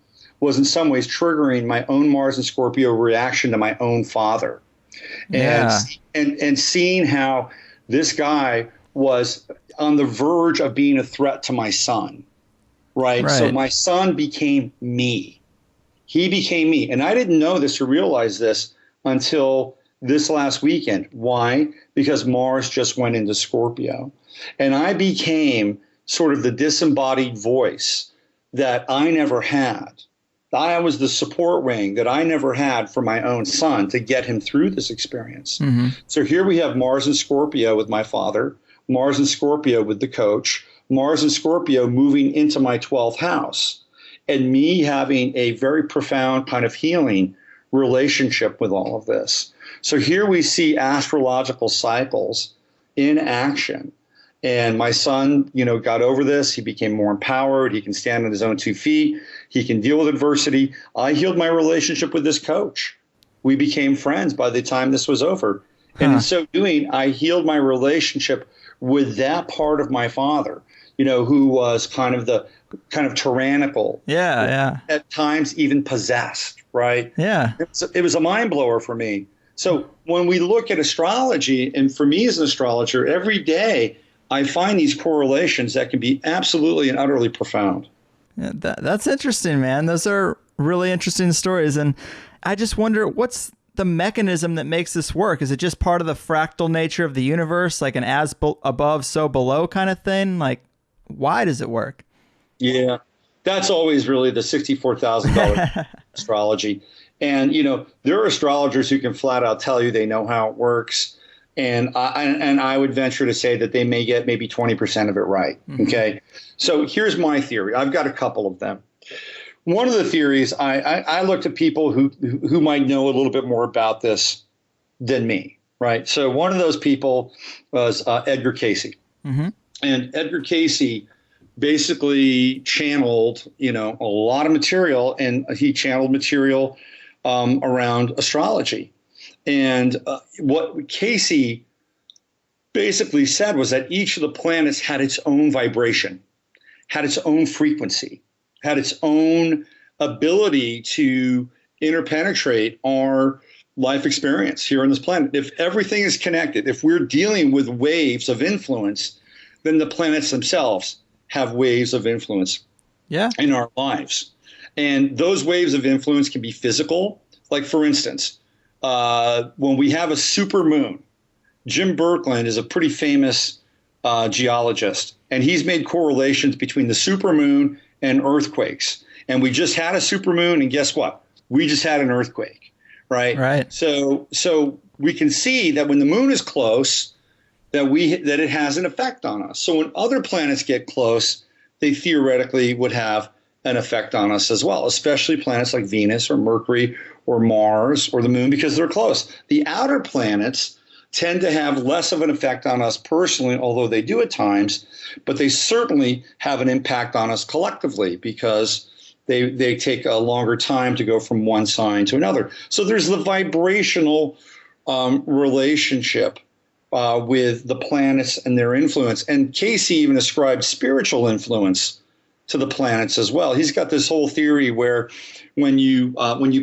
was in some ways triggering my own Mars and Scorpio reaction to my own father. And seeing how this guy was on the verge of being a threat to my son, right? So my son became me. He became me. And I didn't know this or realize this until this last weekend. Why? Because Mars just went into Scorpio. And I became sort of the disembodied voice that I never had. I was the support wing that I never had for my own son to get him through this experience. So here we have Mars and Scorpio with my father, Mars and Scorpio with the coach, Mars and Scorpio moving into my 12th house, and me having a very profound kind of healing relationship with all of this. So here we see astrological cycles in action. And my son, you know, got over this. He became more empowered. He can stand on his own 2 feet. He can deal with adversity. I healed my relationship with this coach. We became friends by the time this was over. And in so doing, I healed my relationship with that part of my father, you know, who was kind of tyrannical. At times even possessed, right? It was a mind blower for me. So when we look at astrology, and for me as an astrologer, every day I find these correlations that can be absolutely and utterly profound. Yeah, that's interesting, man. Those are really interesting stories. And I just wonder, what's the mechanism that makes this work? Is it just part of the fractal nature of the universe, like an as above, so below kind of thing? Like, why does it work? Yeah, that's always really the $64,000 astrology. And, there are astrologers who can flat out tell you they know how it works. And I would venture to say that they may get maybe 20% of it right. Okay. So here's my theory. I've got a couple of them. One of the theories, I looked at people who might know a little bit more about this than me. Right. So one of those people was Edgar Cayce. And Edgar Cayce basically channeled, a lot of material, and he channeled material around astrology. And what Cayce basically said was that each of the planets had its own vibration, had its own frequency, had its own ability to interpenetrate our life experience here on this planet. If everything is connected, if we're dealing with waves of influence, then the planets themselves have waves of influence in our lives. And those waves of influence can be physical. Like, for instance, when we have a supermoon, Jim Birkeland is a pretty famous geologist, and he's made correlations between the supermoon and earthquakes. And we just had a supermoon, and guess what? We just had an earthquake, right? So we can see that when the moon is close, that it has an effect on us. So when other planets get close, they theoretically would have an effect on us as well, especially planets like Venus or Mercury or Mars or the moon, because they're close. The outer planets tend to have less of an effect on us personally, although they do at times, but they certainly have an impact on us collectively because they take a longer time to go from one sign to another. So there's the vibrational relationship with the planets and their influence. And Cayce even ascribed spiritual influence to the planets as well. He's got this whole theory where when you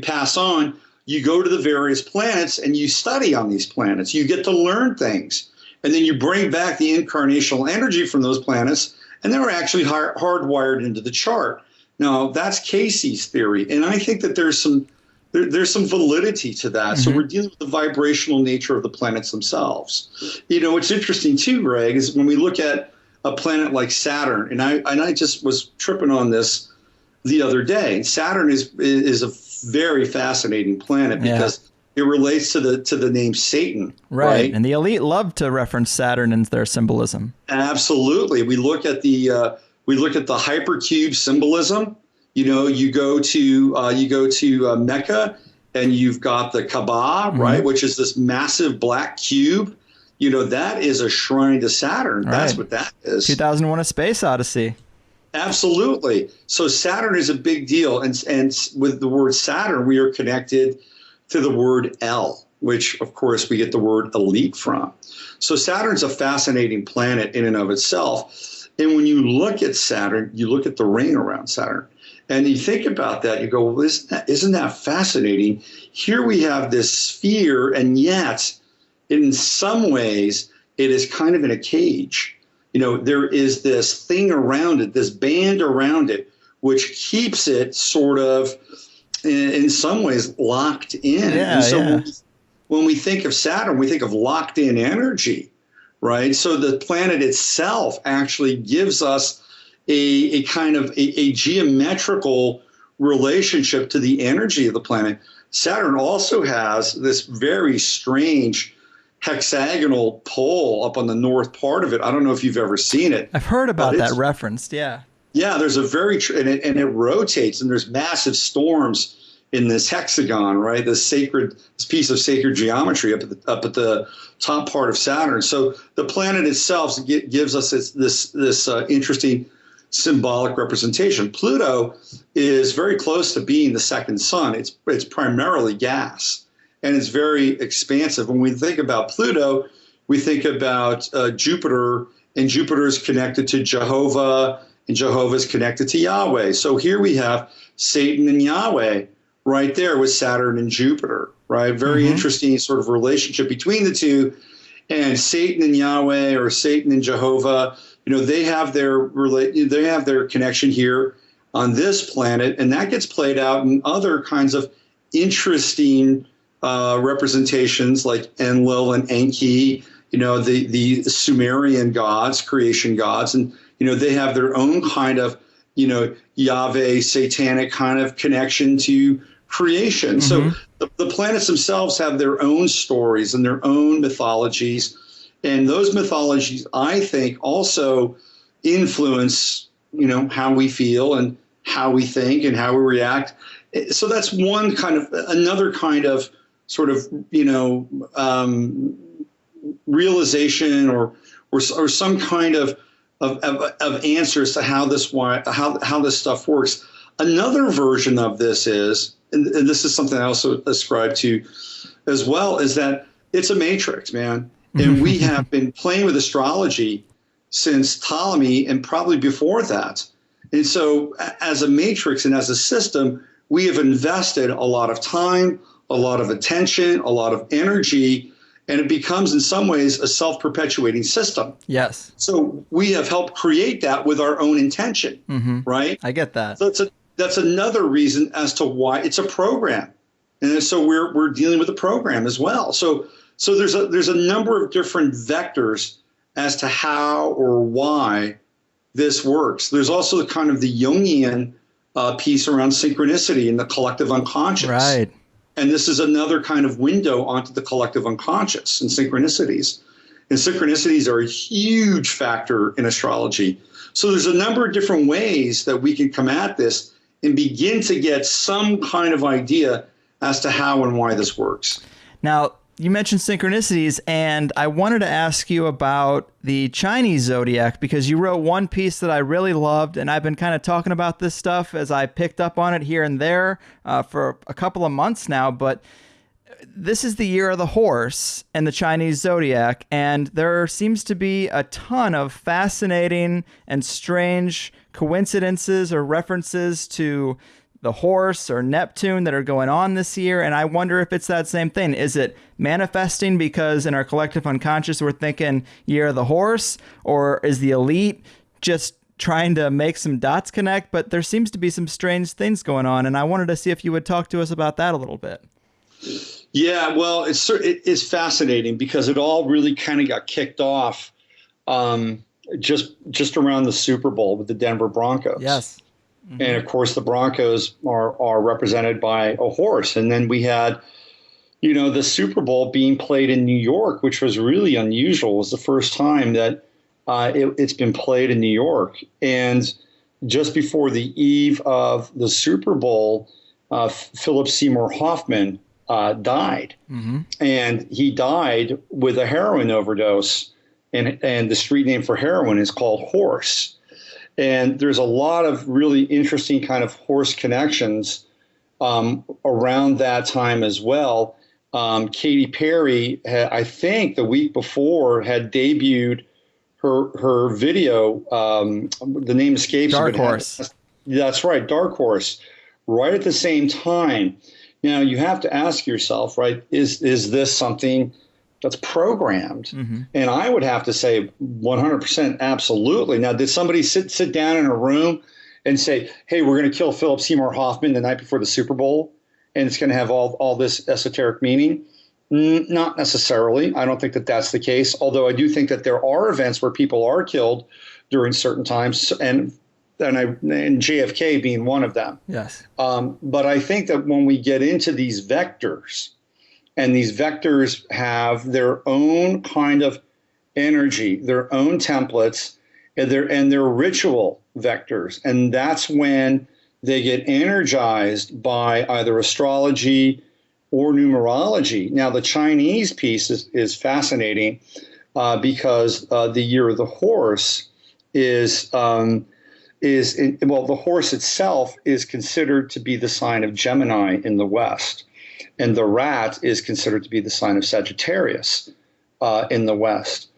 pass on, you go to the various planets and you study on these planets. You get to learn things. And then you bring back the incarnational energy from those planets, and they're actually hardwired into the chart. Now, that's Cayce's theory. And I think that there's some validity to that. So we're dealing with the vibrational nature of the planets themselves. What's interesting too, Greg, is when we look at a planet like Saturn, and I just was tripping on this the other day. Saturn is a very fascinating planet because it relates to the name Satan. Right. And the elite love to reference Saturn in their symbolism. Absolutely. We look at the hypercube symbolism. You go to Mecca, and you've got the Kaaba, right, which is this massive black cube. That is a shrine to Saturn. That's what that is. 2001: A Space Odyssey. Absolutely. So Saturn is a big deal. And with the word Saturn, we are connected to the word El, which, of course, we get the word elite from. So Saturn's a fascinating planet in and of itself. And when you look at Saturn, you look at the ring around Saturn. And you think about that, you go, well, isn't that fascinating? Here we have this sphere, and yet, in some ways, it is kind of in a cage. There is this thing around it, this band around it, which keeps it sort of, in some ways, locked in. And so when we think of Saturn, we think of locked in energy, right? So the planet itself actually gives us a kind of a geometrical relationship to the energy of the planet. Saturn also has this very strange hexagonal pole up on the north part of it. I don't know if you've ever seen it. I've heard about that referenced, yeah. Yeah, there's a and it rotates, and there's massive storms in this hexagon, right? This piece of sacred geometry up at the top part of Saturn. So the planet itself gives us this interesting symbolic representation. Pluto is very close to being the second sun. It's primarily gas, and it's very expansive. When we think about Pluto, we think about Jupiter, and Jupiter is connected to Jehovah, and Jehovah is connected to Yahweh. So here we have Satan and Yahweh right there with Saturn and Jupiter, right? Very interesting sort of relationship between the two. And Satan and Yahweh, or Satan and Jehovah, they have their connection here on this planet, and that gets played out in other kinds of interesting representations like Enlil and Enki, the Sumerian gods, creation gods, and they have their own kind of Yahweh satanic kind of connection to creation. So the planets themselves have their own stories and their own mythologies. And those mythologies, I think, also influence, how we feel and how we think and how we react. So that's another kind of sort of, realization or some kind of answers to how this stuff works. Another version of this is, and this is something I also ascribe to as well, is that it's a matrix, man. And we have been playing with astrology since Ptolemy and probably before that. And so as a matrix and as a system, we have invested a lot of time, a lot of attention, a lot of energy, and it becomes in some ways a self-perpetuating system. Yes. So we have helped create that with our own intention, right? I get that. So that's another reason as to why it's a program. And so we're dealing with a program as well. So there's a number of different vectors as to how or why this works. There's also the kind of the Jungian piece around synchronicity and the collective unconscious. Right. And this is another kind of window onto the collective unconscious and synchronicities. And synchronicities are a huge factor in astrology. So there's a number of different ways that we can come at this and begin to get some kind of idea as to how and why this works. Now, you mentioned synchronicities, and I wanted to ask you about the Chinese Zodiac, because you wrote one piece that I really loved, and I've been kind of talking about this stuff as I picked up on it here and there for a couple of months now, but this is the year of the horse and the Chinese Zodiac, and there seems to be a ton of fascinating and strange coincidences or references to the horse or Neptune that are going on this year. And I wonder if it's that same thing. Is it manifesting because in our collective unconscious we're thinking year of the horse, or is the elite just trying to make some dots connect? But there seems to be some strange things going on, and I wanted to see if you would talk to us about that a little bit. Yeah, well, it's fascinating because it all really kind of got kicked off just around the Super Bowl with the Denver Broncos. Yes. Mm-hmm. And of course, the Broncos are represented by a horse. And then we had, the Super Bowl being played in New York, which was really unusual. It was the first time that it's been played in New York. And just before the eve of the Super Bowl, Philip Seymour Hoffman died. Mm-hmm. And he died with a heroin overdose. And the street name for heroin is called Horse. And there's a lot of really interesting kind of horse connections around that time as well. Katy Perry, I think the week before, had debuted her video. The name escapes me. Dark Horse. That's right, Dark Horse. Right at the same time. Now you have to ask yourself, right? Is this something that's programmed? Mm-hmm. And I would have to say 100% absolutely. Now, did somebody sit down in a room and say, hey, we're going to kill Philip Seymour Hoffman the night before the Super Bowl, and it's going to have all this esoteric meaning? Not necessarily. I don't think that that's the case, although I do think that there are events where people are killed during certain times, and JFK being one of them. Yes. But I think that when we get into these vectors, and these vectors have their own kind of energy, their own templates, and their ritual vectors. And that's when they get energized by either astrology or numerology. Now, the Chinese piece is fascinating because the year of the horse the horse itself is considered to be the sign of Gemini in the West. And the rat is considered to be the sign of Sagittarius in the West.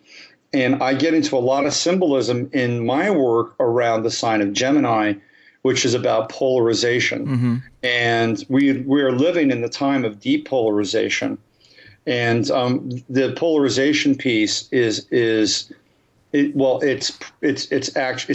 And I get into a lot of symbolism in my work around the sign of Gemini, which is about polarization. Mm-hmm. And we are living in the time of deep polarization. And the polarization piece it's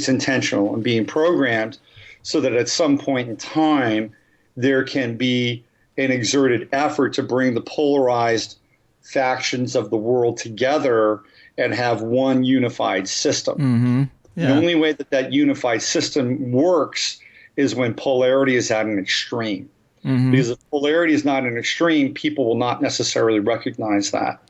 intentional and being programmed so that at some point in time there can be an exerted effort to bring the polarized factions of the world together and have one unified system. Mm-hmm. Yeah. The only way that unified system works is when polarity is at an extreme. Because if polarity is not an extreme, people will not necessarily recognize that.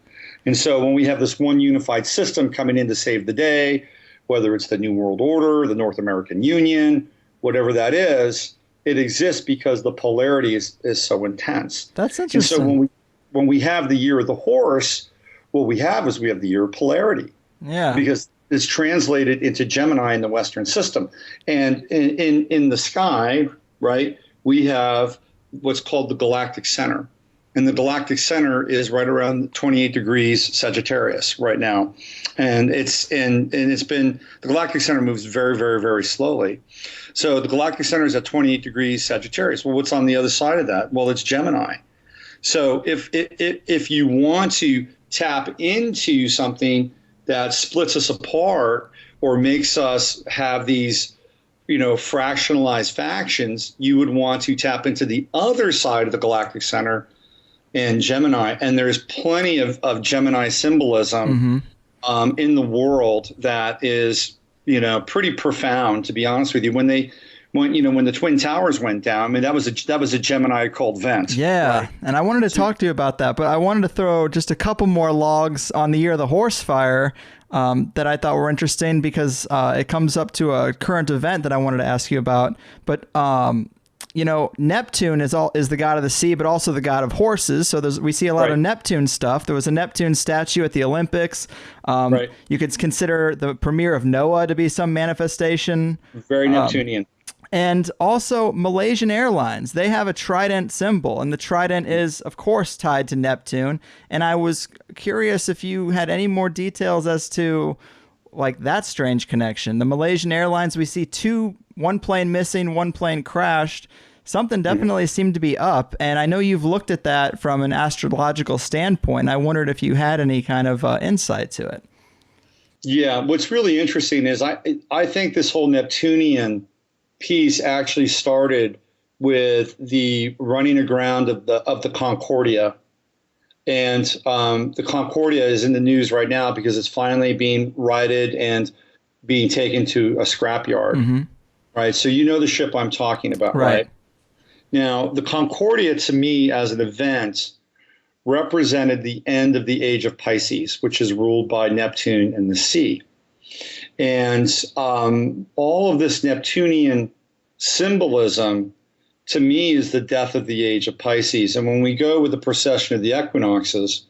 And so when we have this one unified system coming in to save the day, whether it's the New World Order, the North American Union, whatever that is, it exists because the polarity is so intense. That's interesting. And so when we have the year of the horse, what we have is we have the year of polarity. Yeah. Because it's translated into Gemini in the Western system. And in the sky, right, we have what's called the galactic center. And the galactic center is right around 28 degrees Sagittarius right now. And it's been the galactic center moves very, very, very slowly. So the galactic center is at 28 degrees Sagittarius. Well, what's on the other side of that? Well, it's Gemini. So if you want to tap into something that splits us apart or makes us have these, fractionalized factions, you would want to tap into the other side of the galactic center in Gemini. And there's plenty of Gemini symbolism in the world that is, pretty profound, to be honest with you. When the Twin Towers went down, I mean, that was a Gemini called Vent. Yeah, right? And I wanted to talk to you about that, but I wanted to throw just a couple more logs on the year of the horse fire that I thought were interesting because it comes up to a current event that I wanted to ask you about. But Neptune is the god of the sea, but also the god of horses. So we see a lot of Neptune stuff. There was a Neptune statue at the Olympics. You could consider the premiere of Noah to be some manifestation. Very Neptunian. And also Malaysian Airlines, they have a trident symbol, and the trident is, of course, tied to Neptune. And I was curious if you had any more details as to that strange connection. The Malaysian Airlines, we see one plane missing, one plane crashed. Something definitely seemed to be up. And I know you've looked at that from an astrological standpoint. I wondered if you had any kind of insight to it. Yeah, what's really interesting is I think this whole Neptunian piece actually started with the running aground of the Concordia. And the Concordia is in the news right now because it's finally being righted and being taken to a scrapyard. Right? So the ship I'm talking about, right? Now, the Concordia, to me, as an event, represented the end of the age of Pisces, which is ruled by Neptune and the sea. And all of this Neptunian symbolism, to me, is the death of the age of Pisces. And when we go with the precession of the equinoxes,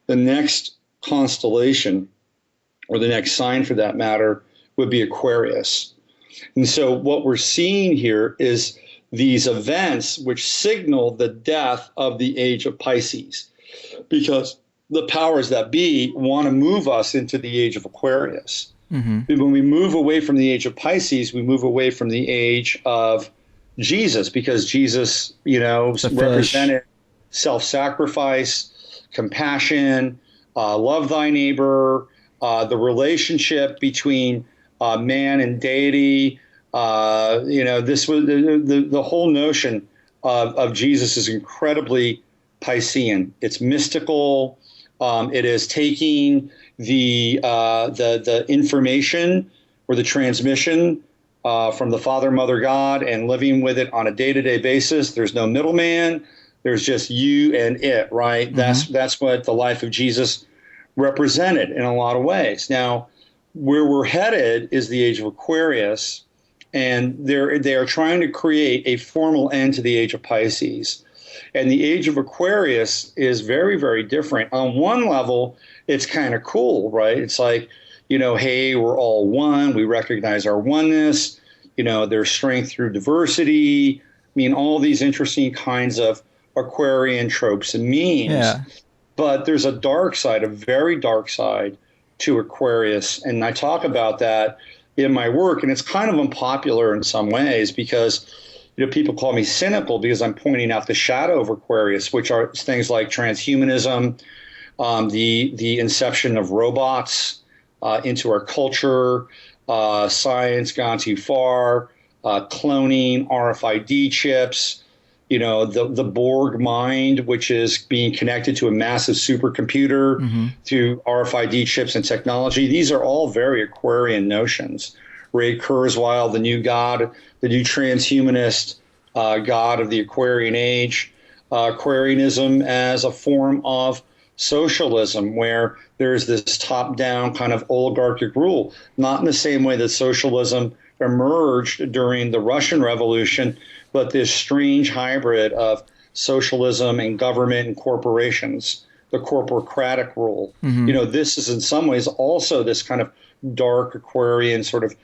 the next constellation, or the next sign for that matter, would be Aquarius. And so what we're seeing here is these events which signal the death of the age of Pisces, because the powers that be want to move us into the age of Aquarius. When we move away from the age of Pisces, we move away from the age of Jesus, because Jesus, represented self-sacrifice, compassion, love thy neighbor, the relationship between man and deity. This was the whole notion of Jesus is incredibly Piscean. It's mystical. It is taking the information or the transmission from the Father, Mother, God, and living with it on a day-to-day basis. There's no middleman. There's just you and it, right? That's what the life of Jesus represented in a lot of ways. Now, where we're headed is the age of Aquarius, and they are trying to create a formal end to the age of Pisces. And the age of Aquarius is very, very different. On one level, it's kind of cool, right? It's like, hey, we're all one. We recognize our oneness. There's strength through diversity. I mean, all these interesting kinds of Aquarian tropes and memes. Yeah. But there's a dark side, a very dark side to Aquarius. And I talk about that in my work. And it's kind of unpopular in some ways because people call me cynical because I'm pointing out the shadow of Aquarius, which are things like transhumanism, the inception of robots into our culture, science gone too far, cloning, RFID chips, the Borg mind, which is being connected to a massive supercomputer through RFID chips and technology. These are all very Aquarian notions. Ray Kurzweil, the new god, the new transhumanist god of the Aquarian age. Aquarianism as a form of socialism, where there's this top-down kind of oligarchic rule, not in the same way that socialism emerged during the Russian Revolution, but this strange hybrid of socialism and government and corporations, the corporocratic rule. This is in some ways also this kind of dark Aquarian sort of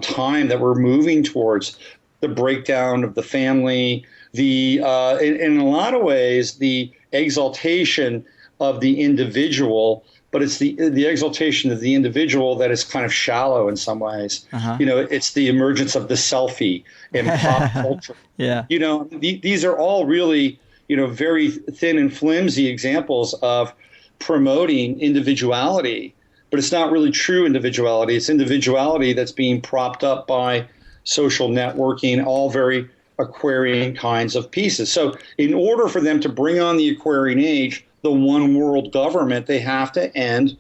time that we're moving towards, the breakdown of the family, in a lot of ways, the exaltation of the individual, but it's the exaltation of the individual that is kind of shallow in some ways. It's the emergence of the selfie in pop culture. These are all really, very thin and flimsy examples of promoting individuality, but it's not really true individuality. It's individuality that's being propped up by social networking, all very Aquarian kinds of pieces. So in order for them to bring on the Aquarian age, the one world government, they have to end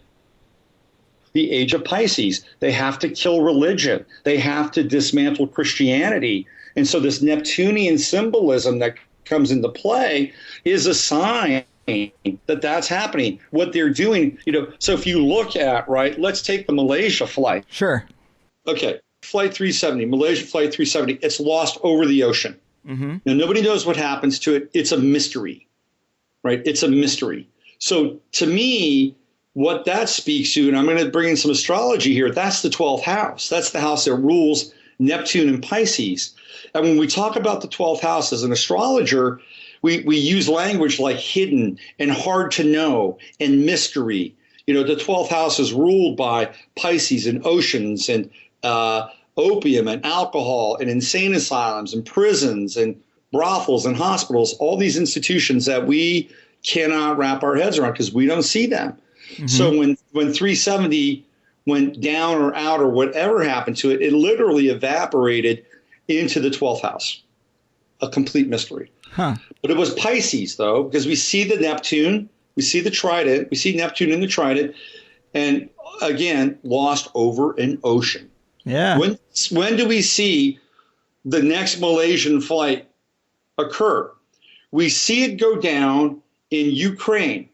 the age of Pisces. They have to kill religion. They have to dismantle Christianity. And so this Neptunian symbolism that comes into play is a sign that that's happening. What they're doing, so if you look at, right, let's take the Malaysia flight. Sure. Okay. Flight 370, Malaysian Flight 370, it's lost over the ocean. Now, nobody knows what happens to it. It's a mystery, right? It's a mystery. So to me, what that speaks to, and I'm going to bring in some astrology here, that's the 12th house. That's the house that rules Neptune and Pisces. And when we talk about the 12th house as an astrologer, we use language like hidden and hard to know and mystery. The 12th house is ruled by Pisces and oceans and opium and alcohol and insane asylums and prisons and brothels and hospitals, all these institutions that we cannot wrap our heads around because we don't see them. So when 370 went down or out or whatever happened to it, it literally evaporated into the 12th house, a complete mystery. But it was Pisces, though, because we see the Neptune, we see the trident, we see Neptune in the trident, and again, lost over an ocean. Yeah. When do we see the next Malaysian flight occur? We see it go down in Ukraine,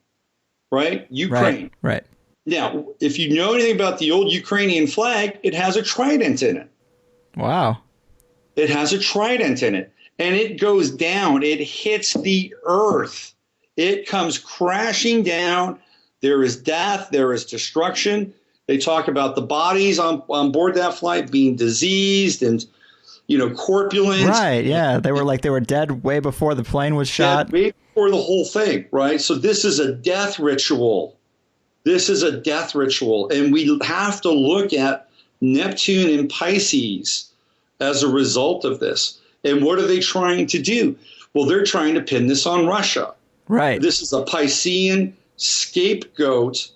right? Ukraine. Right. Now, if you know anything about the old Ukrainian flag, it has a trident in it. Wow. It has a trident in it. And it goes down. It hits the earth. It comes crashing down. There is death. There is destruction. They talk about the bodies on board that flight being diseased and, corpulent. Right, yeah. They were dead way before the plane was shot. Dead way before the whole thing, right? So this is a death ritual. This is a death ritual. And we have to look at Neptune and Pisces as a result of this. And what are they trying to do? Well, they're trying to pin this on Russia. Right. This is a Piscean scapegoat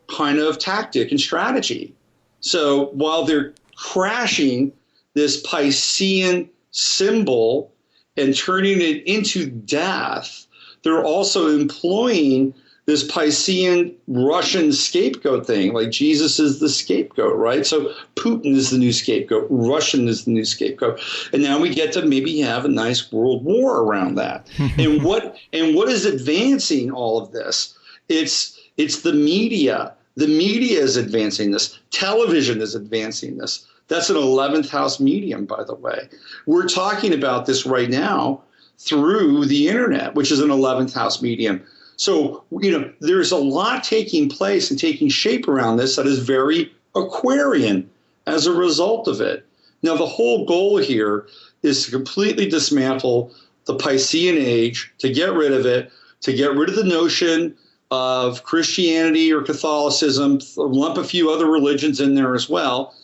kind of tactic and strategy. So while they're crashing this Piscean symbol and turning it into death, they're also employing this Piscean Russian scapegoat thing, like Jesus is the scapegoat, right? So Putin is the new scapegoat, Russian is the new scapegoat, and now we get to maybe have a nice world war around that. and what is advancing all of this? It's the media. The media is advancing this. Television is advancing this. That's an 11th house medium, by the way. We're talking about this right now through the internet, which is an 11th house medium. So, there's a lot taking place and taking shape around this that is very Aquarian as a result of it. Now, the whole goal here is to completely dismantle the Piscean age, to get rid of it, to get rid of the notion of Christianity or Catholicism, lump a few other religions in there as well.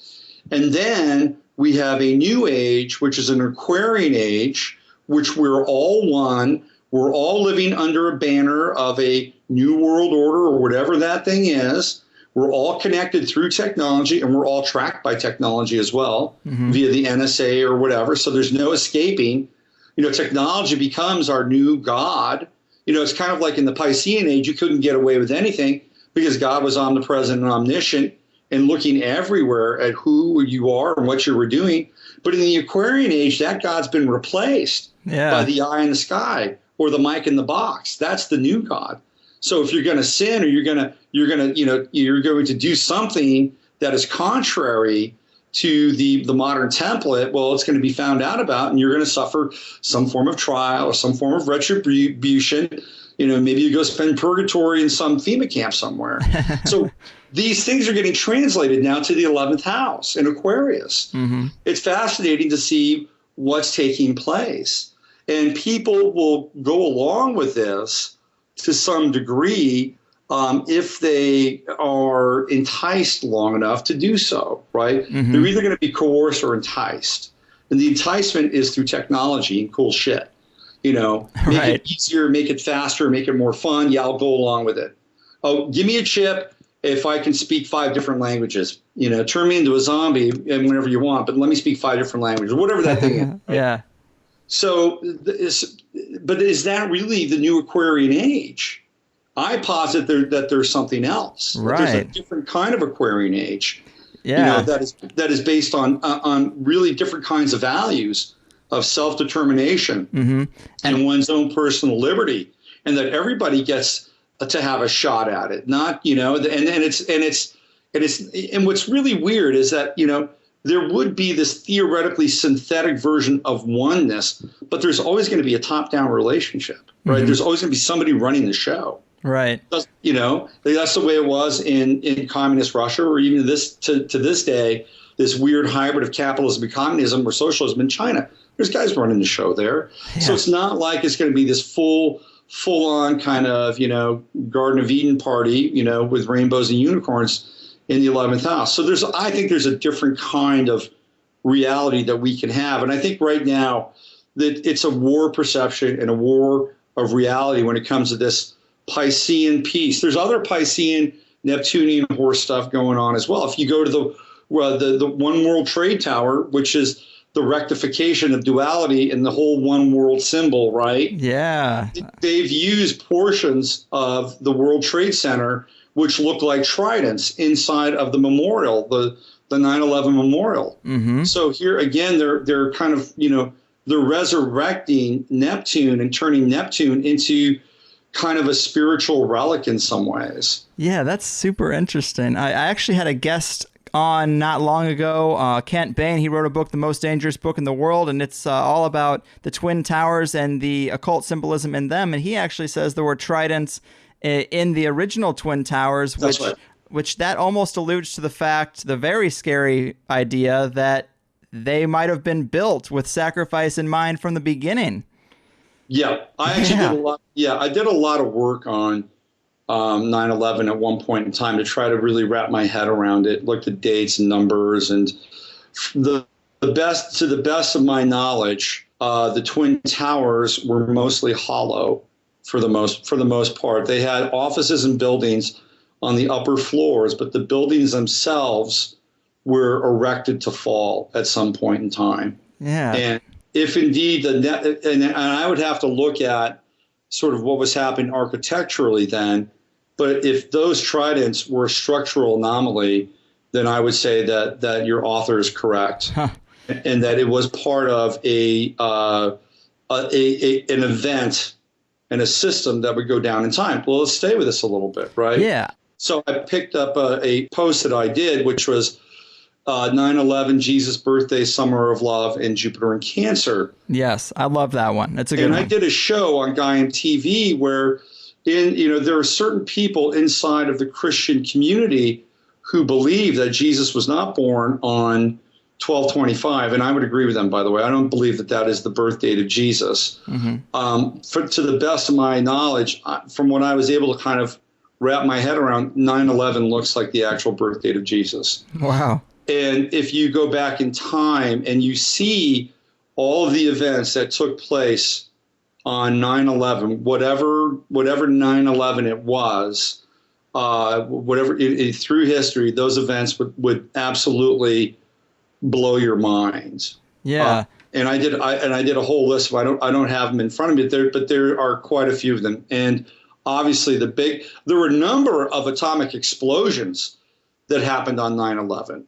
And then we have a new age, which is an Aquarian age, which we're all one. We're all living under a banner of a new world order or whatever that thing is. We're all connected through technology, and we're all tracked by technology as well, via the NSA or whatever. So there's no escaping. Technology becomes our new God. It's kind of like in the Piscean age, you couldn't get away with anything because God was omnipresent and omniscient and looking everywhere at who you are and what you were doing. But in the Aquarian age, that God's been replaced by the eye in the sky or the mic in the box. That's the new God. So if you're going to sin or you're going to do something that is contrary to the modern template, well, it's going to be found out about, and you're going to suffer some form of trial or some form of retribution. Maybe you go spend purgatory in some FEMA camp somewhere. So these things are getting translated now to the 11th house in Aquarius. Mm-hmm. It's fascinating to see what's taking place. And people will go along with this to some degree if they are enticed long enough to do so, right? Mm-hmm. They're either going to be coerced or enticed. And the enticement is through technology and cool shit. Make it easier, make it faster, make it more fun. Yeah, I'll go along with it. Oh, give me a chip if I can speak 5 different languages. Turn me into a zombie and whenever you want, but let me speak 5 different languages, whatever that thing is. Right? Yeah. So, but is that really the new Aquarian age? I posit that there's something else. Right. There's a different kind of Aquarian age. Yeah. That is based on really different kinds of values of self-determination mm-hmm. and one's own personal liberty, and that everybody gets to have a shot at it. Not, and what's really weird is that, there would be this theoretically synthetic version of oneness, but there's always going to be a top-down relationship, right? Mm-hmm. There's always going to be somebody running the show. Right. That's the way it was in communist Russia, or even to this day, this weird hybrid of capitalism and communism or socialism in China. There's guys running the show there. Yeah. So it's not like it's going to be this full-on kind of, Garden of Eden party, with rainbows and unicorns in the 11th house. So I think there's a different kind of reality that we can have. And I think right now that it's a war perception and a war of reality when it comes to this Piscean piece. There's other Piscean, Neptunian horse stuff going on as well. If you go to the One World Trade Tower, which is the rectification of duality in the whole one world symbol, right? Yeah. They've used portions of the World Trade Center which look like tridents inside of the memorial, the 9/11 memorial. Mm-hmm. So here again, they're kind of, they're resurrecting Neptune and turning Neptune into kind of a spiritual relic in some ways. Yeah, that's super interesting. I actually had a guest on not long ago, Kent Bain. He wrote a book, The Most Dangerous Book in the World, and it's all about the Twin Towers and the occult symbolism in them. And he actually says there were tridents in the original Twin Towers, which that almost alludes to the very scary idea that they might have been built with sacrifice in mind from the beginning. Yeah, I actually did a lot. Yeah, I did a lot of work on 9/11 at one point in time to try to really wrap my head around it, looked at dates and numbers, and to the best of my knowledge, the Twin Towers were mostly hollow for the most part. They had offices and buildings on the upper floors, but the buildings themselves were erected to fall at some point in time. Yeah. And if indeed and I would have to look at sort of what was happening architecturally then, but if those tridents were a structural anomaly, then I would say that your author is correct, and that it was part of an event and a system that would go down in time. Well, let's stay with this a little bit, right? Yeah. So I picked up a post that I did, which was 9/11, Jesus' birthday, Summer of Love, and Jupiter in Cancer. Yes, I love that one. That's a good one. And I did a show on Gaiam TV where there are certain people inside of the Christian community who believe that Jesus was not born on 12/25, and I would agree with them, by the way. I don't believe that is the birth date of Jesus. Mm-hmm. To the best of my knowledge, from what I was able to kind of wrap my head around, 9/11 looks like the actual birth date of Jesus. Wow. And if you go back in time and you see all of the events that took place on 9/11, whatever 9/11 it was, through history, those events would absolutely blow your mind. Yeah. And I did a whole list of, I don't have them in front of me, but there are quite a few of them. And obviously there were a number of atomic explosions that happened on 9/11.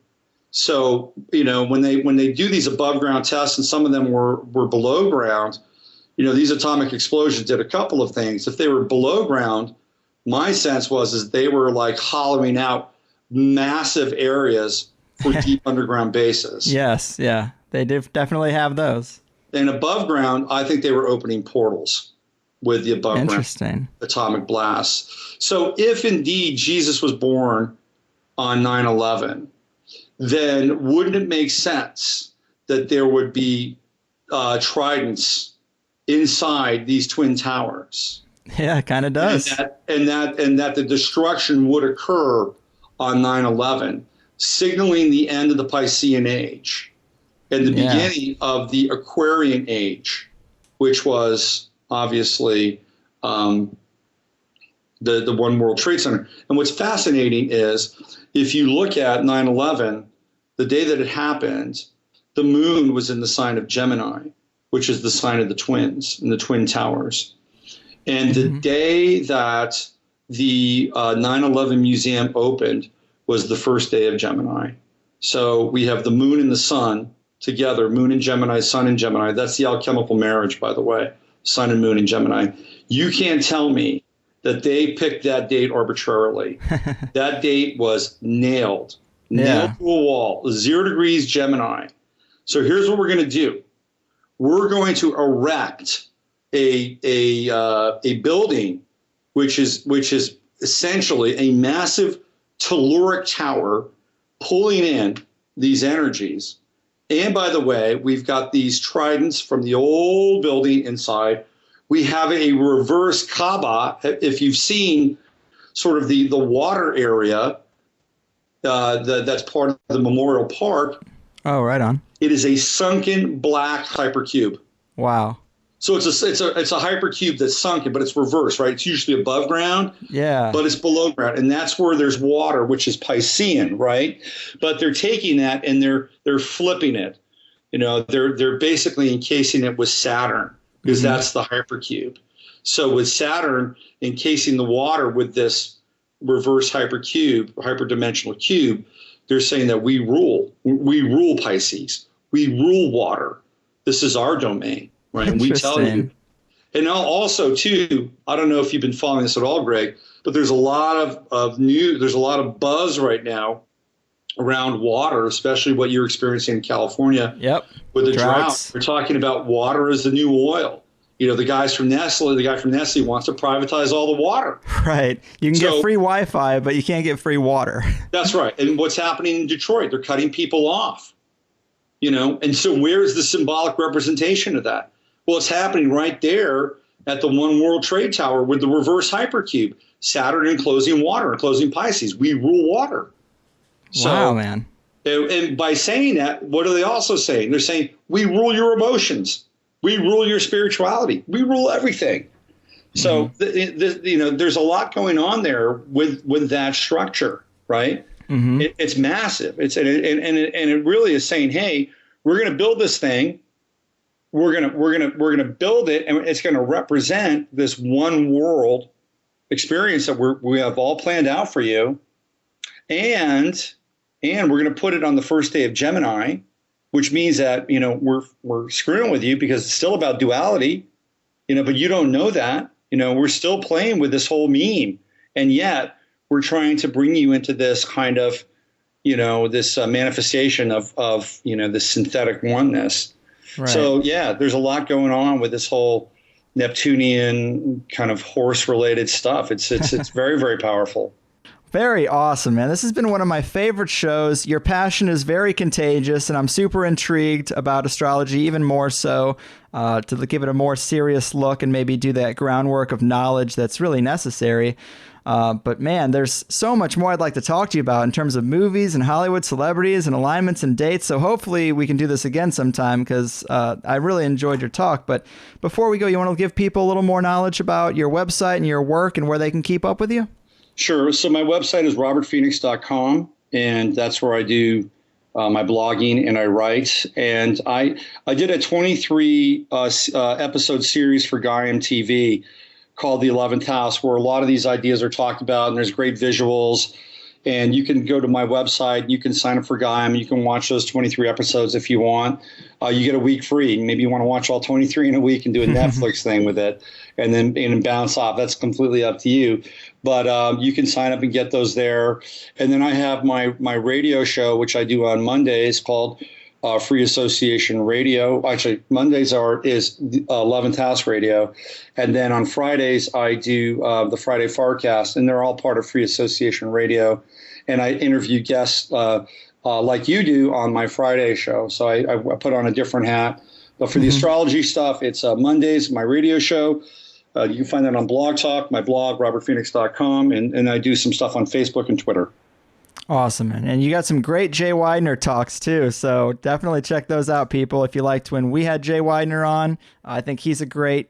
So, when they do these above ground tests, and some of them were below ground, these atomic explosions did a couple of things. If they were below ground, my sense is they were like hollowing out massive areas for deep underground bases. Yes, yeah, they definitely have those. And above ground, I think they were opening portals with the above ground atomic blasts. So if indeed Jesus was born on 9/11, then wouldn't it make sense that there would be tridents inside these twin towers? Yeah, it kind of does. And that the destruction would occur on 9/11, signaling the end of the Piscean Age and the beginning of the Aquarian Age, which was obviously the One World Trade Center. And what's fascinating is if you look at 9/11, the day that it happened, the moon was in the sign of Gemini, which is the sign of the twins and the twin towers. And the day that the 9/11 museum opened was the first day of Gemini. So we have the moon and the sun together, moon and Gemini, sun and Gemini. That's the alchemical marriage, by the way, sun and moon and Gemini. You can't tell me that they picked that date arbitrarily. That date was nailed to a wall, 0 degrees Gemini. So here's what we're going to do. We're going to erect a building, which is essentially a massive telluric tower pulling in these energies. And by the way, we've got these tridents from the old building inside. We have a reverse Kaaba. If you've seen sort of the water area, that's part of the Memorial Park. Oh, right on. It is a sunken black hypercube. Wow. So it's a hypercube that's sunken, but it's reversed, right? It's usually above ground, but it's below ground, and that's where there's water, which is Piscean, right? But they're taking that and they're flipping it. They're basically encasing it with Saturn because that's the hypercube. So with Saturn encasing the water with this reverse hyperdimensional cube, they're saying that we rule Pisces, we rule water. This is our domain. Right, and we tell you. And also, too, I don't know if you've been following this at all, Greg, but there's a lot of news. There's a lot of buzz right now around water, especially what you're experiencing in California with the drought. We're talking about water as the new oil. The guy from Nestle wants to privatize all the water. Right. You can get free Wi-Fi, but you can't get free water. That's right. And what's happening in Detroit? They're cutting people off. And so where's the symbolic representation of that? Well, it's happening right there at the One World Trade Tower with the reverse hypercube. Saturn enclosing water, enclosing Pisces. We rule water. Wow, man. And by saying that, what are they also saying? They're saying, we rule your emotions. We rule your spirituality. We rule everything. So, there's a lot going on there with that structure, right? It's massive. And it really is saying, hey, we're going to build this thing. We're gonna build it, and it's going to represent this one world experience that we have all planned out for you, and we're going to put it on the first day of Gemini, which means that we're screwing with you because it's still about duality, but you don't know that. We're still playing with this whole meme, and yet we're trying to bring you into this kind of this manifestation of this synthetic oneness. Right. So, there's a lot going on with this whole Neptunian kind of horse-related stuff. It's very, very powerful. Very awesome, man. This has been one of my favorite shows. Your passion is very contagious, and I'm super intrigued about astrology, even more so, to give it a more serious look and maybe do that groundwork of knowledge that's really necessary. But man, there's so much more I'd like to talk to you about in terms of movies and Hollywood celebrities and alignments and dates. So hopefully we can do this again sometime because I really enjoyed your talk. But before we go, you want to give people a little more knowledge about your website and your work and where they can keep up with you? Sure. So my website is robertphoenix.com, and that's where I do my blogging and I write. And I did a 23 episode series for Gaiam TV called The 11th House, where a lot of these ideas are talked about, and there's great visuals. And you can go to my website. You can sign up for Gaim. You can watch those 23 episodes if you want. You get a week free. Maybe you want to watch all 23 in a week and do a Netflix thing with it, and then bounce off. That's completely up to you. But you can sign up and get those there. And then I have my radio show, which I do on Mondays, called Free Association Radio. Actually, Mondays is 11th House Radio. And then on Fridays, I do the Friday Farcast, and they're all part of Free Association Radio. And I interview guests like you do on my Friday show. So I put on a different hat. But for the astrology stuff, it's Mondays, my radio show. You can find that on Blog Talk, my blog, robertphoenix.com, and I do some stuff on Facebook and Twitter. Awesome, man. And you got some great Jay Widener talks, too, so definitely check those out, people, if you liked when we had Jay Widener on. I think he's a great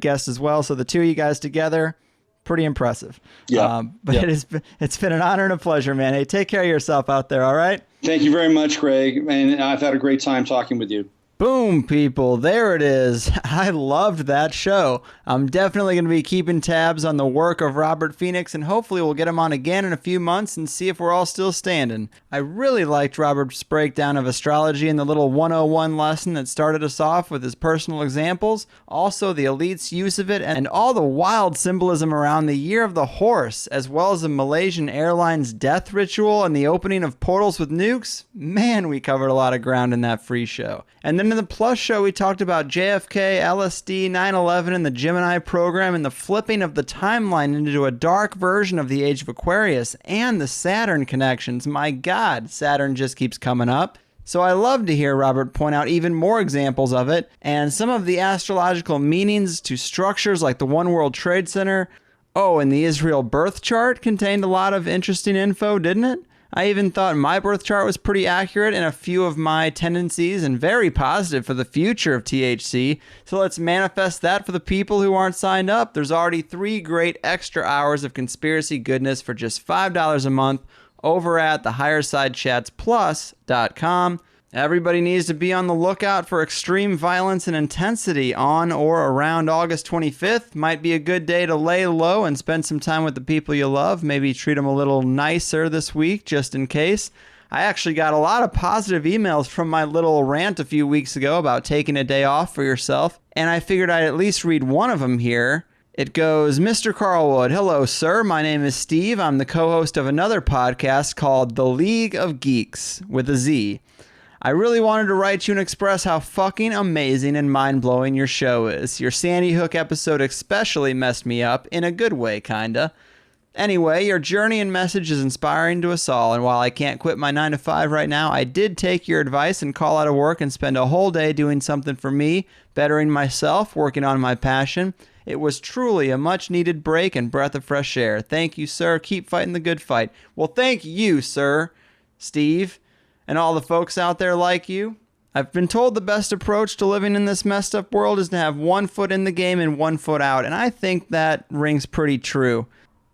guest as well, so the two of you guys together, pretty impressive. Yeah. It's been an honor and a pleasure, man. Hey, take care of yourself out there, all right? Thank you very much, Greg, and I've had a great time talking with you. Boom, people. There it is. I loved that show. I'm definitely going to be keeping tabs on the work of Robert Phoenix, and hopefully we'll get him on again in a few months and see if we're all still standing. I really liked Robert's breakdown of astrology and the little 101 lesson that started us off with his personal examples, also the elite's use of it, and all the wild symbolism around the Year of the Horse, as well as the Malaysian Airlines death ritual and the opening of portals with nukes. Man, we covered a lot of ground in that free show. And then in the Plus show, we talked about JFK, LSD, 9/11, and the Gemini program, and the flipping of the timeline into a dark version of the Age of Aquarius, and the Saturn connections. My God, Saturn just keeps coming up. So I love to hear Robert point out even more examples of it, and some of the astrological meanings to structures like the One World Trade Center. Oh, and the Israel birth chart contained a lot of interesting info, didn't it? I even thought my birth chart was pretty accurate in a few of my tendencies and very positive for the future of THC. So let's manifest that for the people who aren't signed up. There's already 3 great extra hours of conspiracy goodness for just $5 a month over at thehighersidechatsplus.com. Everybody needs to be on the lookout for extreme violence and intensity on or around August 25th. Might be a good day to lay low and spend some time with the people you love. Maybe treat them a little nicer this week, just in case. I actually got a lot of positive emails from my little rant a few weeks ago about taking a day off for yourself, and I figured I'd at least read one of them here. It goes, Mr. Carlwood, hello, sir. My name is Steve. I'm the co-host of another podcast called The League of Geeks, with a Z. I really wanted to write you and express how fucking amazing and mind-blowing your show is. Your Sandy Hook episode especially messed me up, in a good way, kinda. Anyway, your journey and message is inspiring to us all, and while I can't quit my 9 to 5 right now, I did take your advice and call out of work and spend a whole day doing something for me, bettering myself, working on my passion. It was truly a much-needed break and breath of fresh air. Thank you, sir. Keep fighting the good fight. Well, thank you, sir, Steve, and all the folks out there like you. I've been told the best approach to living in this messed up world is to have 1 foot in the game and 1 foot out, and I think that rings pretty true.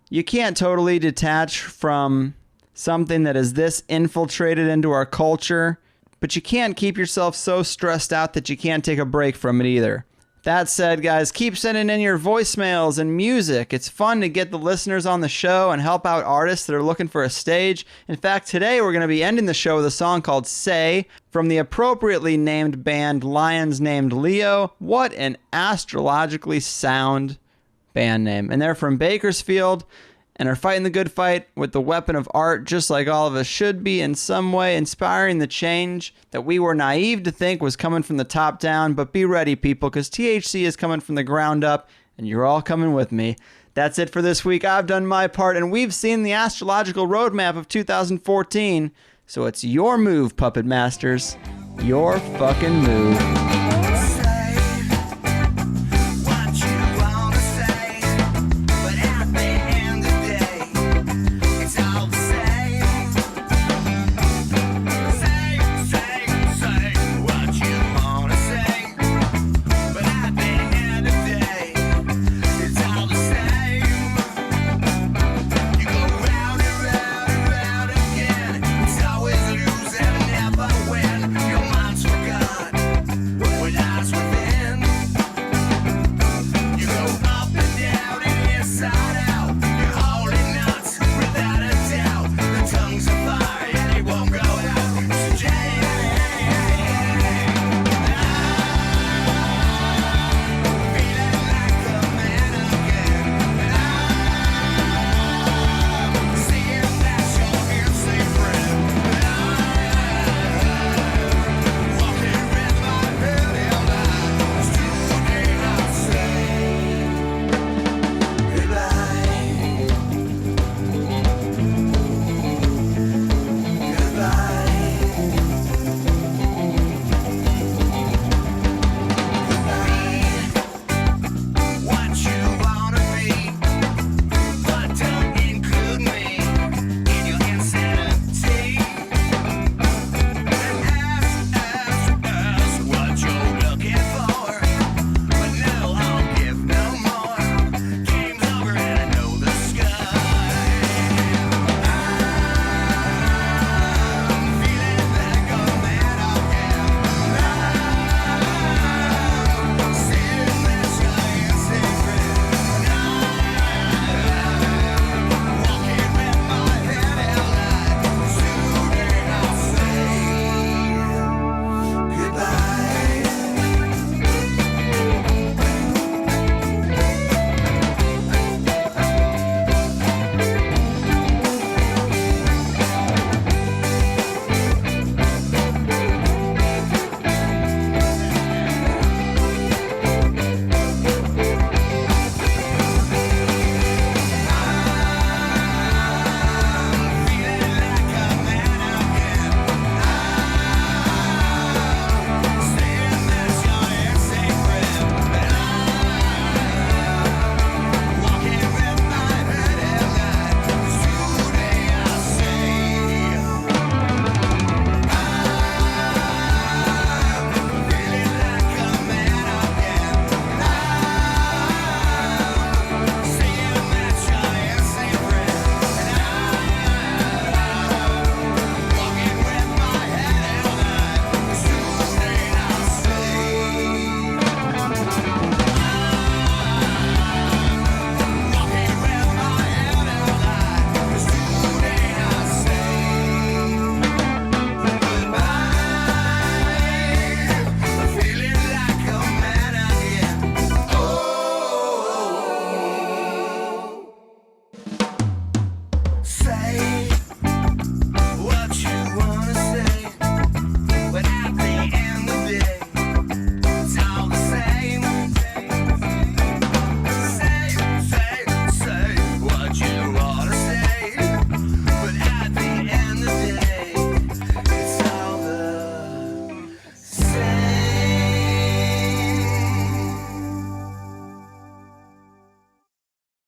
You can't totally detach from something that is this infiltrated into our culture, but you can't keep yourself so stressed out that you can't take a break from it either. That said, guys, keep sending in your voicemails and music. It's fun to get the listeners on the show and help out artists that are looking for a stage. In fact, today we're going to be ending the show with a song called Say from the appropriately named band Lions Named Leo. What an astrologically sound band name. And they're from Bakersfield and are fighting the good fight with the weapon of art, just like all of us should be, in some way inspiring the change that we were naive to think was coming from the top down. But be ready, people, because THC is coming from the ground up, and you're all coming with me. That's it for this week. I've done my part, and we've seen the astrological roadmap of 2014. So it's your move, Puppet Masters. Your fucking move.